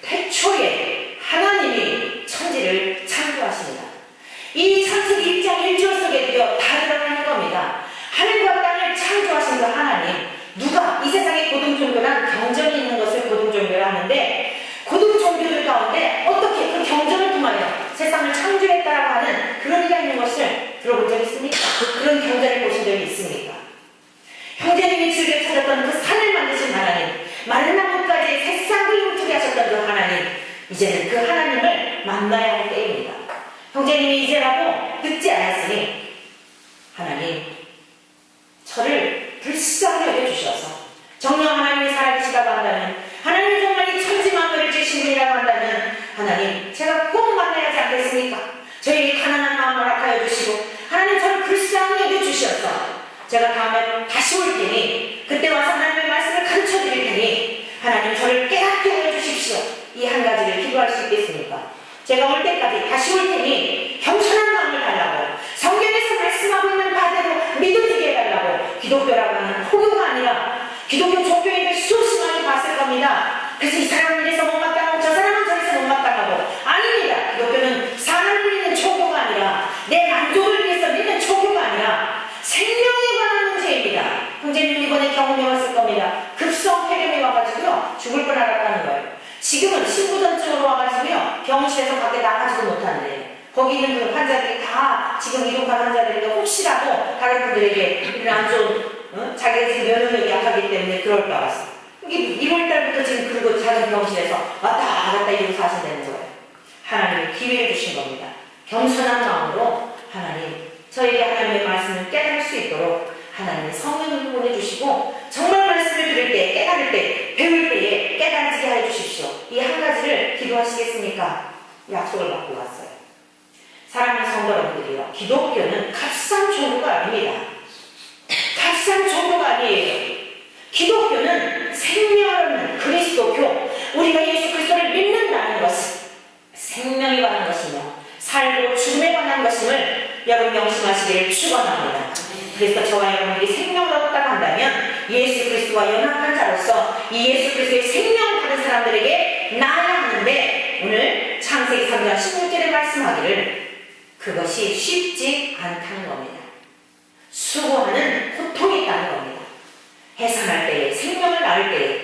태초에 하나님이 천지를 창조하십니다. 이 창세기 1장 1절 속에도요, 다 드러나는 겁니다. 하늘과 땅을 창조하신 그 하나님, 누가 이 세상에 고등종교란 경전이 있는 것을 고등종교라 하는데, 고등종교들 가운데 어떻게 그 경전을 통하여 세상을 창조했다라고 하는 그런 이가 있는 것을 들어본 적 있습니까? 그런 경전을 보신 적이 있습니까? 형제님이 즐겨 찾았던 그 산을 만드신 하나님, 마른 나뭇가지에 새싹을 움트게 하셨던 그 하나님, 이제는 그 하나님을 만나야 할 때입니다. 형제님이 이제라도 늦지 않았으니 하나님, 저를 불쌍히 여겨주셔서 정녕 하나님이 살아계시다고 한다면, 하나님 정말 이 천지만물을 주신 분이라고 한다면, 하나님, 제가 꼭 만나야 하지 않겠습니까? 저에게 가난한 마음을 허락하여 주시고 하나님, 저를 불쌍히 여겨주셔서 제가 다음에 다시 올 테니 그때 와서 하나님의 말씀을 가르쳐 드릴 테니 하나님, 저를 깨닫게 하여 주십시오. 이 한 가지를 기도할 수 있겠습니까? 제가 올 때까지 다시 올 테니 겸손한 마음을 달라고, 성경에서 말씀하고 있는 바대로 믿어지게 해달라고. 기독교라고 하는 포교가 아니라 기독교 종교인들 수없이 많이 봤을 겁니다. 그래서 이 사람은 이래서 못마땅하고 저 사람은 저래서 못마땅하고. 아닙니다. 기독교는 사람을 믿는 종교가 아니라, 내 만족을 위해서 믿는 종교가 아니라 생명에 관한 문제입니다. 형제님 이번에 경험해봤을 겁니다. 급성 폐렴이 와가지고요, 죽을 뻔하다는 거예요. 지금은 신부전증으로 와가지고요, 병실에서 밖에 나가지도 못하는데, 거기 있는 그 환자들이 다 지금 이동한 환자들인데 혹시라도 다른 분들에게 이런 안 좋은, 자기가 지금 면역력이 약하기 때문에 그럴까 봐서. 이게 1월달부터 지금 그리고 작은 병실에서 왔다 갔다 이러고 사신다는 거예요. 하나님이 기회를 주신 겁니다. 겸손한 마음으로 하나님, 저에게 하나님의 말씀을 깨달을 수 있도록 하나님의 성령을 보내주시고, 정말 말씀을 들을 때, 깨달을 때, 배울 때에 깨달아지게 해주십시오. 이 한 가지를 기도하시겠습니까? 약속을 받고 왔어요. 사랑하는 성도 여러분들이요, 기독교는 값싼 종교가 아닙니다. 값싼 종교가 아니에요. 기독교는 생명을 그리스도교, 우리가 예수 그리스도를 믿는다는 것은 생명에 관한 것이며 살고 죽음에 관한 것임을 여러분 명심하시기를 축원합니다. 그래서 저와 여러분들이 생명을 얻었다고 한다면 예수 그리스도와 연합한 자로서 이 예수 그리스도의 생명을 받은 사람들에게 나아야 하는데, 오늘 창세기 3장 16절에 말씀하기를 그것이 쉽지 않다는 겁니다. 수고하는 고통이 있다는 겁니다. 해산할 때에, 생명을 낳을 때에.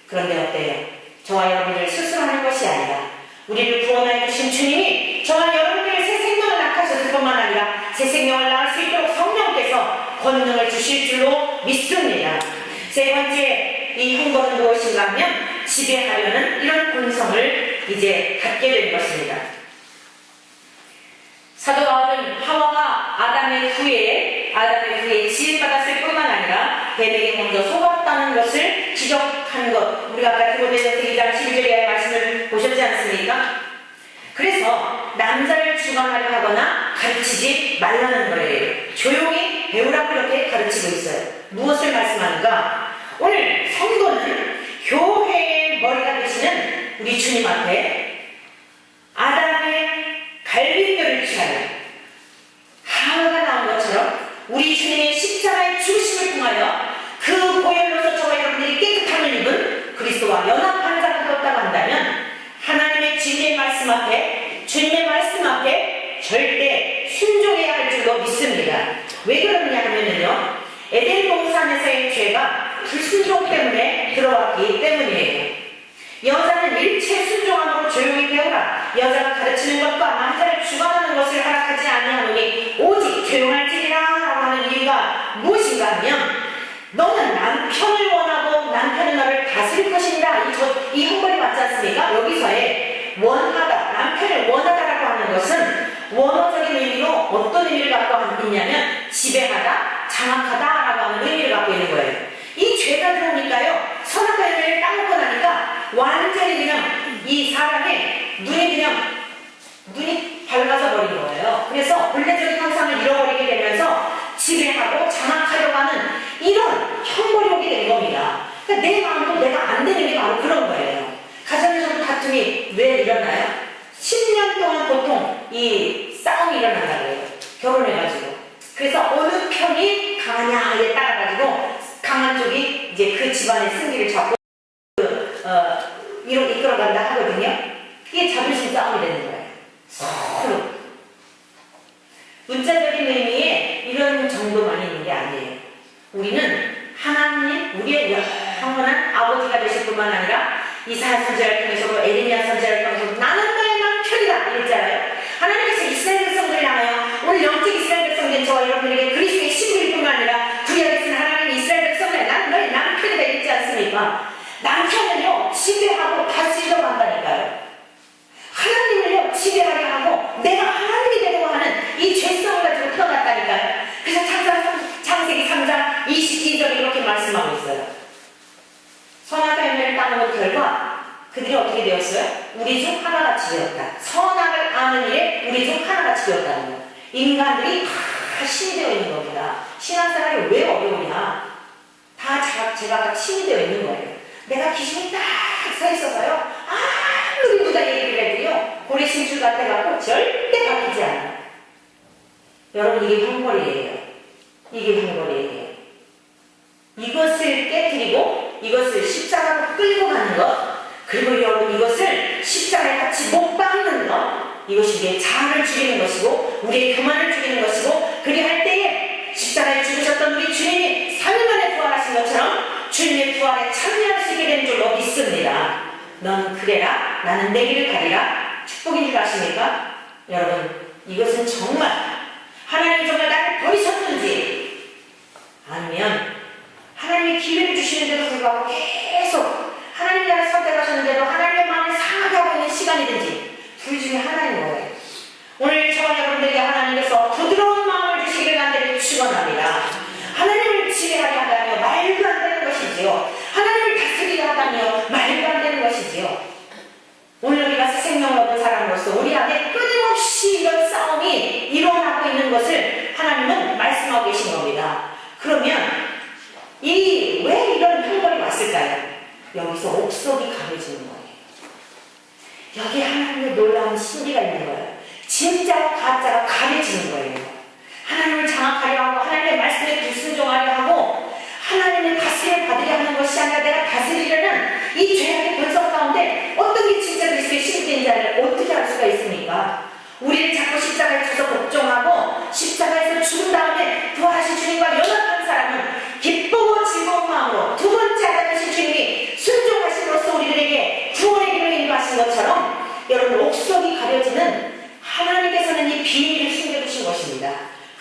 그런데 어때요? 저와 여러분들 스스로 하는 것이 아니라 우리를 구원하여 주신 주님이 저와 여러분들의 새 생명을 낳으셨을 뿐만 아니라 새 생명을 낳을 수 있도록 성령께서 권능을 주실 줄로 믿습니다. 세 번째, 이 형벌은 무엇인가 하면 지배하려는 이런 본성을 이제 갖게 된 것입니다. 사도 바울은 하와가 아담의 후에 지혜받았을 뿐만 아니라 뱀에게 먼저 속았다는 것을 지적한 것, 우리가 아까 디모데전서 2장 12절의 말씀을 보셨지 않습니까? 그래서 남자를 주관하려 하거나 가르치지 말라는 거예요. 조용히 배우라고 이렇게 가르치고 있어요. 무엇을 말씀하는가? 오늘 성도는 교회의 머리가 되시는 우리 주님 앞에 아담의 갈빗뼈를 취하여 하와가 나온 것처럼 우리 주님의 십자가의 죽으심을 통하여 그 보혈로서 저와 여러분들이 깨끗함을 입은 그리스도와 연합한 자가 되었다고 한다면, 하나님의 진리의 말씀 앞에, 주님의 말씀 앞에 절대 순종해야 할 줄로 믿습니다. 왜 그러느냐 하면요, 에덴 동산에서의 죄가 불순종 때문에 들어왔기 때문이에요. 여자는 일체 순종함으로 조용히 배우라. 여자가 가르치는 것과 남자를 주관하는 것을 허락하지 아니하노니 오직 조용할지니라 라고 하는 이유가 무엇인가 하면, 너는 남편을 원하고 남편은 너를 다스릴 것이니라. 이 한번이 맞지 않습니까? 여기서의 원하다, 남편을 원하다라고 하는 것은 원어적인 의미로 어떤 의미를 갖고 있냐면 지배하다, 장악하다라고 하는 의미를 갖고 있는 거예요. 이 죄가 들어오니까요, 선악과 열매를 따먹고 나니까 완전히 그냥 이 사람의 눈이 밝아져 버린 거예요. 그래서 본래적인 형상을 잃어버리게 되면서 지배하고 장악하려고 하는 이런 형벌이 된 겁니다. 그러니까 내 마음도 내가 안 되는 게 바로 그런 거예요. 가정에서도 다툼이 왜 일어나요? 10년 동안 보통 이 싸움이 일어난다고 해요. 결혼해가지고. 그래서 어느 편이 강하냐에 따라가지고 강한 쪽이 이제 그 집안의 승기를 잡고 이끌어간다 하거든요. 이게 자존심 싸움이 되는 거예요. 서로. 문자적인 의미에 이런 정도만 있는 게 아니에요. 우리는 하나님, 우리의 영원한 아버지가 되실 뿐만 아니라 이사야 선지자를 통해서도 에레미야 선지자를 통해서도 나는 너의 남편이다 이랬잖아요. 하나님께서 이스라엘 백성들을 향하여 오늘 영적 이스라엘 백성된 저와 여러분에게 그리스도의 신부일 뿐만 아니라 구약에 쓰는 하나님 이스라엘 백성들 나는 너의 남편이다 이랬지 않습니까? 남편은요 지배하고 다스리려고 한다니까요. 하나님을요 지배하게 하고 내가 하나님이 되려고 하는 이 죄성을 가지고 태어났다니까요. 그래서 창세기 3장 22절에 이렇게 말씀하고 있어요. 선악과 열매를 따먹은 결과 그들이 어떻게 되었어요? 우리 중 하나같이 되었다. 선악을 아는 일에 우리 중 하나같이 되었다는 거예요. 인간들이 다 신이 되어 있는 겁니다. 신앙생활이 왜 어려우냐? 다 제가 신이 되어 있는 거예요. 내가 기준이 딱 서 있어서요, 아무리 누가 얘기를 해도요, 고래신줄 같아갖고 절대 바뀌지 않아요. 여러분, 이게 형벌이에요. 이게 형벌이에요. 이것을 깨뜨리고 이것을 십자가로 끌고 가는 것, 그리고 여러분 이것을 십자가에 같이 못 박는 것, 이것이 우리의 자아를 죽이는 것이고 우리의 교만을 죽이는 것이고, 그리할 때에 십자가에 죽으셨던 우리 주님이 3일 만에 부활하신 것처럼 주님의 부활에 참여할 수 있게 된 줄로 믿습니다. 넌 그래라, 나는 내 길을 가리라. 축복인 줄 아십니까? 여러분, 이것은 정말 하나님이 정말 나를 버리셨는지, 아니면 하나님이 기회를 주시는데도 불구하고 계속 하나님이 나를 선택하셨는데도 하나님의 마음을 상하게 하고 있는 시간이든지, 둘 중에 하나인 거예요. 오늘 저와 여러분들에게 하나님께서 부드러운 마음을 주시기를 간절히 축원합니다. 하나님을 지배하게 하다니요 말도 안 되는 것이지요. 하나님을 다스리게 하다니요 말도 안 되는 것이지요. 오늘 우리가 새 생명을 얻은 사람으로서 우리 안에 끊임없이 이런 싸움이 일어나고 있는 것을 하나님은 말씀하고 계신 겁니다. 그러면 왜 이런 형벌이 왔을까요? 여기서 옥석이 가려지는 거예요. 여기 하나님의 놀라운 신비가 있는 거예요. 진짜와 가짜가 가려지는 거예요. 하나님을 장악하려 하고 하나님의 말씀에 불순종하려 하고 하나님의 다스림을 받으려 하는 것이 아니라 내가 다스리려는 이 죄악의 본성 가운데 어떤 게 진짜 그리스도의 신비인지를 어떻게 알 수가 있습니까? 우리를 자꾸 십자가에 쳐서 복종하고 십자가에서 죽은 다음에 부활하신 주님과 연합한 사람은 기쁘고 즐거운 마음으로 두 번째 아담이신 주님이 순종하심으로써 우리들에게 구원의 길을 인도하신 것처럼, 여러분, 옥석이 가려지는 하나님께서는 이 비밀을 숨겨두신 것입니다.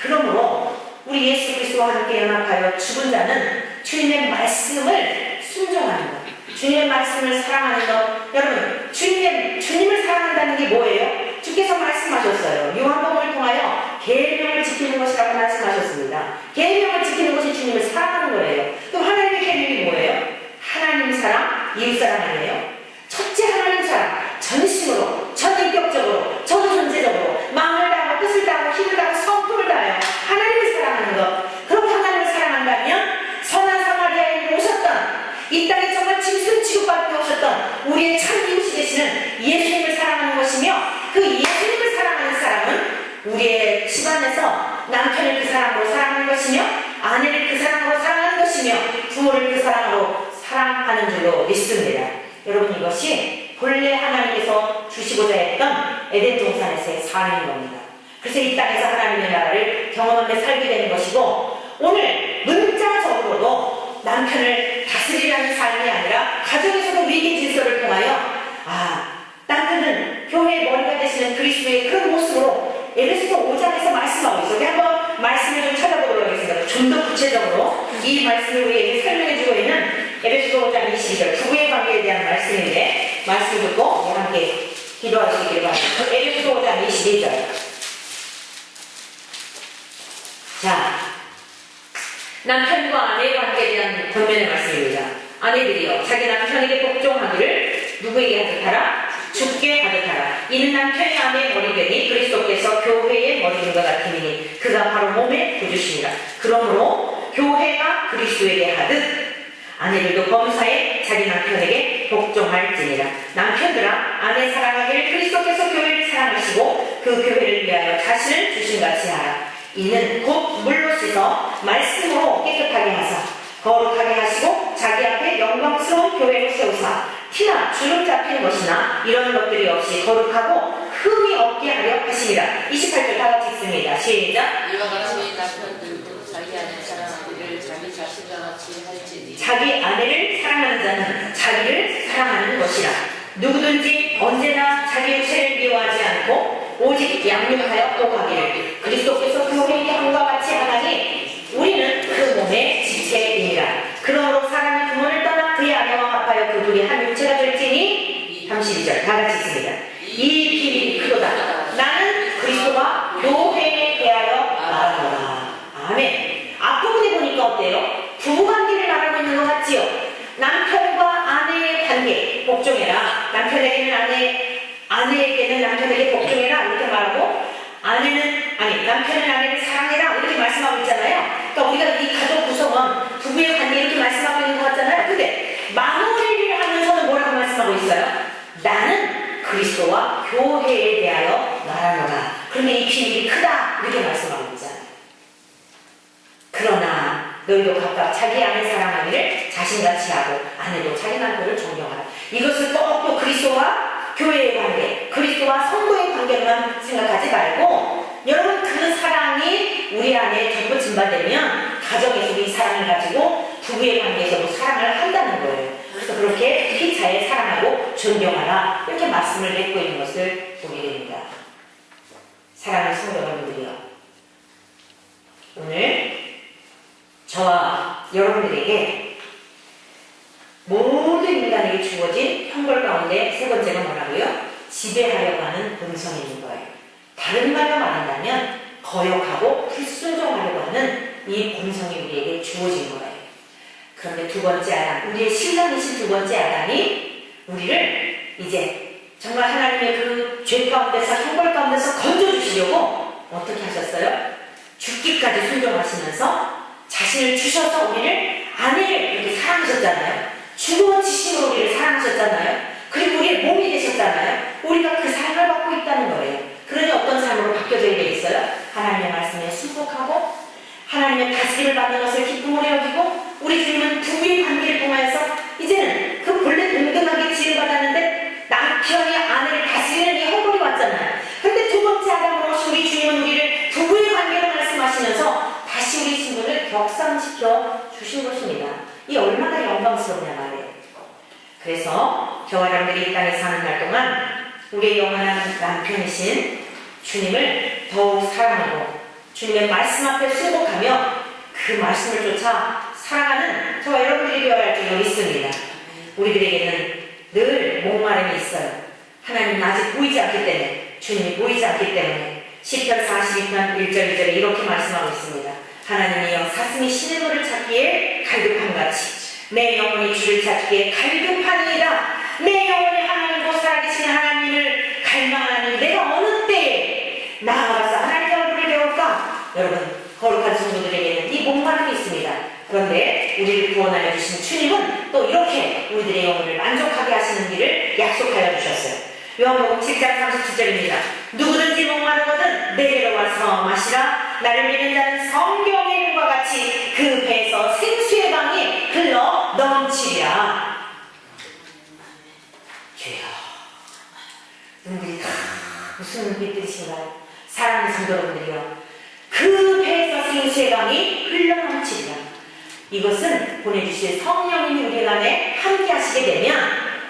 그러므로 우리 예수 그리스도와 함께 연합하여 죽은 자는 주님의 말씀을 순종하는 것, 주님의 말씀을 사랑하는 것. 여러분, 주님을 사랑한다는 게 뭐예요? 주께서 말씀하셨어요. 요한복음을 통하여 계명을 지키는 것이라고 말씀하셨습니다. 계명을 지키는 것이 주님을 사랑하는 거예요. 그럼 하나님의 계명이 뭐예요? 하나님 사랑, 이웃 사랑 아니에요? 첫째 하나님 사랑, 전심으로, 전인격적으로, 전존재적으로 마음을 다하고 뜻을 다하고 힘을 다하고 성품을 다하여 하나님을 사랑하는 것. 그렇게 하나님을 사랑한다면 선한 사마리아인으로 오셨던, 이 땅에 정말 짐승 취급받게 오셨던 우리의 참 이웃이 되시는 예수님을 사랑하는 것이며, 그 예수님을 사랑하는 사람은 우리의 집안에서 남편을 그 사랑으로 사랑하는 것이며, 아내를 그 사랑으로 사랑하는 것이며, 부모를 그 사랑으로 사랑하는 줄로 믿습니다. 여러분, 이것이 본래 하나님께서 주시고자 했던 에덴 동산에서의 삶인 겁니다. 그래서 이 땅에서 하나님의 나라를 경험하며 살게 되는 것이고, 오늘 문자적으로도 남편을 다스리라는 삶이 아니라 가정에서도 위계 질서를 통하여 남편은 교회의 머리가 되시는 그리스도의 그런 모습으로 에베소서 5장에서 말씀하고 있어요. 우리 한번 말씀을 좀 찾아보도록 하겠습니다. 좀 더 구체적으로 이 말씀을 우리에게 설명해주고 있는 에베소서 5장 22절 부부의 관계에 대한 말씀인데, 말씀 듣고 우리 함께 기도하시길 바랍니다. 에베소서 5장 22절. 자, 남편과 아내의 관계에 대한 권면의 말씀입니다. 아내들이여 자기 남편에게 복종하기를 누구에게 하듯하라? 주께 하듯하라. 이는 남편이 아내의 머리되니 그리스도께서 교회의 머리인 것 같으니 그가 바로 몸의 구주시니라. 그러므로 교회가 그리스도에게 하듯 아내들도 범사에 자기 남편에게 복종할지니라. 남편들아 아내 사랑하기를 그리스도께서 교회를 사랑하시고 그 교회를 위하여 자신을 주신같이 하라. 이는 곧 물로 씻어 말씀으로 깨끗하게 하사 거룩하게 하시고 자기 앞에 영광스러운 교회를 세우사 티나 주름 잡히는 것이나 이런 것들이 없이 거룩하고 흠이 없게 하려 하시니라. 28절 다 같이 읽습니다. 시작. 이와 같이 남편들도 자기 아내 사랑하기를 자기 자신과 같이 할지니 자기 아내를 사랑하는 자는 자기를 사랑하는 것이라. 누구든지 언제나 자기 육체를 미워하지 않고 오직 양육하여 복하기를 그리스도께서 교회의 함과 같이 하나니 우리는 그 몸의 지체이니라. 그러므로 사람이 부모를 떠나 그의 아내와 합하여 그 둘이 한 육체가 될지니 32절 다 같이 있습니다. 이 비밀이 크도다. 나는 그리스도와 교회에 대하여 말하노라. 아멘. 앞부분에 보니까 어때요? 부부관계를 말하고 있는 것 같지요? 남편과 아내의 관계 복종해라. 남편에게는 아내에게는 남편에게 복종해라 이렇게 말하고, 남편은 아내를 사랑해라 이렇게 말씀하고 있잖아요. 그러니까 우리가 이 가족 구성원 부부의 관계 이렇게 말씀하고 있는 것 같잖아요. 근데 마무리를 하면서는 뭐라고 말씀하고 있어요? 나는 그리스도와 교회에 대하여 말하노라. 그러면 이 비밀이 크다 이렇게 말씀하고 있잖아요. 그러나 너희도 각각 자기 아내 사랑하기를 자신같이 하고 아내도 자기 남편을 존경하라. 이것을 또 그리스도와 교회의 관계, 그리스도와 성도의 관계만 생각하지 말고, 여러분 그 사랑이 우리 안에 전부 증발되면 가정에서도 이 사랑을 가지고 부부의 관계에서도 사랑을 한다는 거예요. 그래서 그렇게 특히 잘 사랑하고 존경하라 이렇게 말씀을 맺고 있는 것을 보게 됩니다. 사랑하는 성도 여러분들이요, 오늘 저와 여러분들에게 모든 인간에게 주어진 형벌 가운데 세 번째가 뭐라고요? 지배하려고 하는 본성이 있는 거예요. 다른 말로 말한다면 거역하고 불순종하려고 하는 이 본성이 우리에게 주어진 거예요. 그런데 두 번째 아담, 우리의 신랑이신 두 번째 아담이 우리를 이제 정말 하나님의 그 죄 가운데서 형벌 가운데서 건져주시려고 어떻게 하셨어요? 죽기까지 순종하시면서 자신을 주셔서 우리를 아내를 이렇게 사랑하셨잖아요. 죽어지심으로 우리를 사랑하셨잖아요. 그리고 우리의 몸이 되셨잖아요. 우리가 그 사랑을 받고 있다는 거예요. 그러니 어떤 삶으로 바뀌어져야 되겠어요? 하나님의 말씀에 순복하고 하나님의 다스림을 받는 것을 기쁨으로 여기고, 우리 주님은 부부의 관계를 통하여서 이제는 그 본래 동등하게 지음받았는데 남편이 아내를 다스리는 이 허물이 왔잖아요. 그런데 두 번째 아담으로 우리 주님은 우리를 부부의 관계로 말씀하시면서 다시 우리 신분을 격상시켜 주신 것입니다. 이 얼마나 영광스럽냐 말이에요. 그래서 저와 여러분들이 이 땅에 사는 날 동안 우리의 영원한 남편이신 주님을 더욱 사랑하고 주님의 말씀 앞에 순복하며 그 말씀을 쫓아 살아가는 저와 여러분들이 되어야 할 줄로 믿습니다. 우리들에게는 늘 목마름이 있어요. 하나님은 아직 보이지 않기 때문에, 주님이 보이지 않기 때문에 시편 42편 1절 2절에 이렇게 말씀하고 있습니다. 하나님이여 사슴이 시냇물을 찾기에 갈급함같이 내 영혼이 주를 찾기에 갈급하니이다. 내 영혼이 하나님과 살아계신 하나님을 갈망하는 내가 어느 때에 나아가서 하나님의 얼굴을 배울까? 여러분, 거룩한 성도들에게는 이 목마름이 있습니다. 그런데 우리를 구원하여 주신 주님은 또 이렇게 우리들의 영혼을 만족하게 하시는 길을 약속하여 주셨어요. 요한복음 7장 37절입니다. 누구든지 목마르거든 내게로 와서 마시라. 나를 믿는 자는 성경의 이름과 같이 그 배에서 생수의 강이 흘러 넘치리라. 주여, 눈들이 다 무슨 눈빛들이신가요? 사랑하는 성도 여러분들이요, 그 배에서 생수의 강이 흘러넘치리라. 이것은 보내주실 성령님이 우리 안에 함께 하시게 되면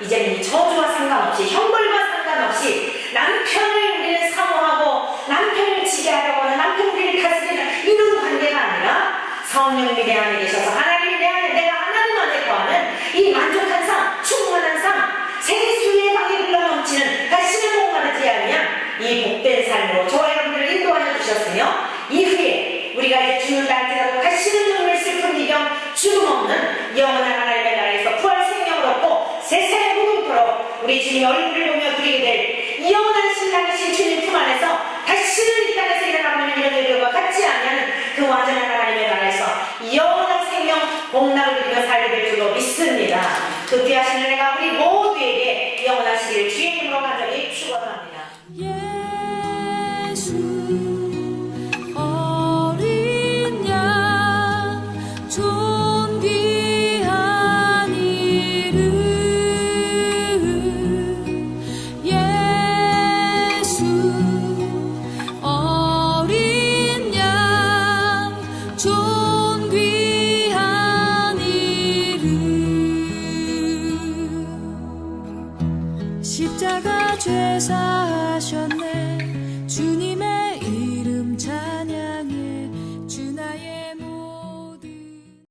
이제는 이 저주와 상관없이, 형벌과 상관없이 남편을 우리는 사모하고 남편을 지게 하려고 하는, 남편 우리를 다스리는 이런 관계가 아니라 성령님이 내 안에 계셔서 하나님이 내 안에, 내가 하나님 안에 거하는 이 만족한 삶, 충만한 삶, 생수의 강이 흘러넘치는 다시는 목마르지 않으면 이 복된 삶으로 저와 여러분들을 인도하여 주셨으며, 이후에 우리가 이제 죽는다 할지라도 다시는 눈물, 슬픔, 이병, 죽음 없는 영원한 하나님의 나라에서 부활 생명을 얻고 세상의 무궁토록 우리 주님의 얼굴을 보며 누리게 될 영원한 신랑이신 주님 품 안에서 다시는 이 땅에서 일어나는 이런 일들과 같지 않냐는 그 완전한 하나님의 나라에서 영원한 생명 복락을 누리며 살게 될 줄로 믿습니다. 그 귀하신 은혜가 우리 모두에게 영원하시기를 주의 이름으로 간절히 축원합니다. 예수 어린 양 존귀한 이름 예수 어린 양 존귀한 이름 십자가 죄사하셨네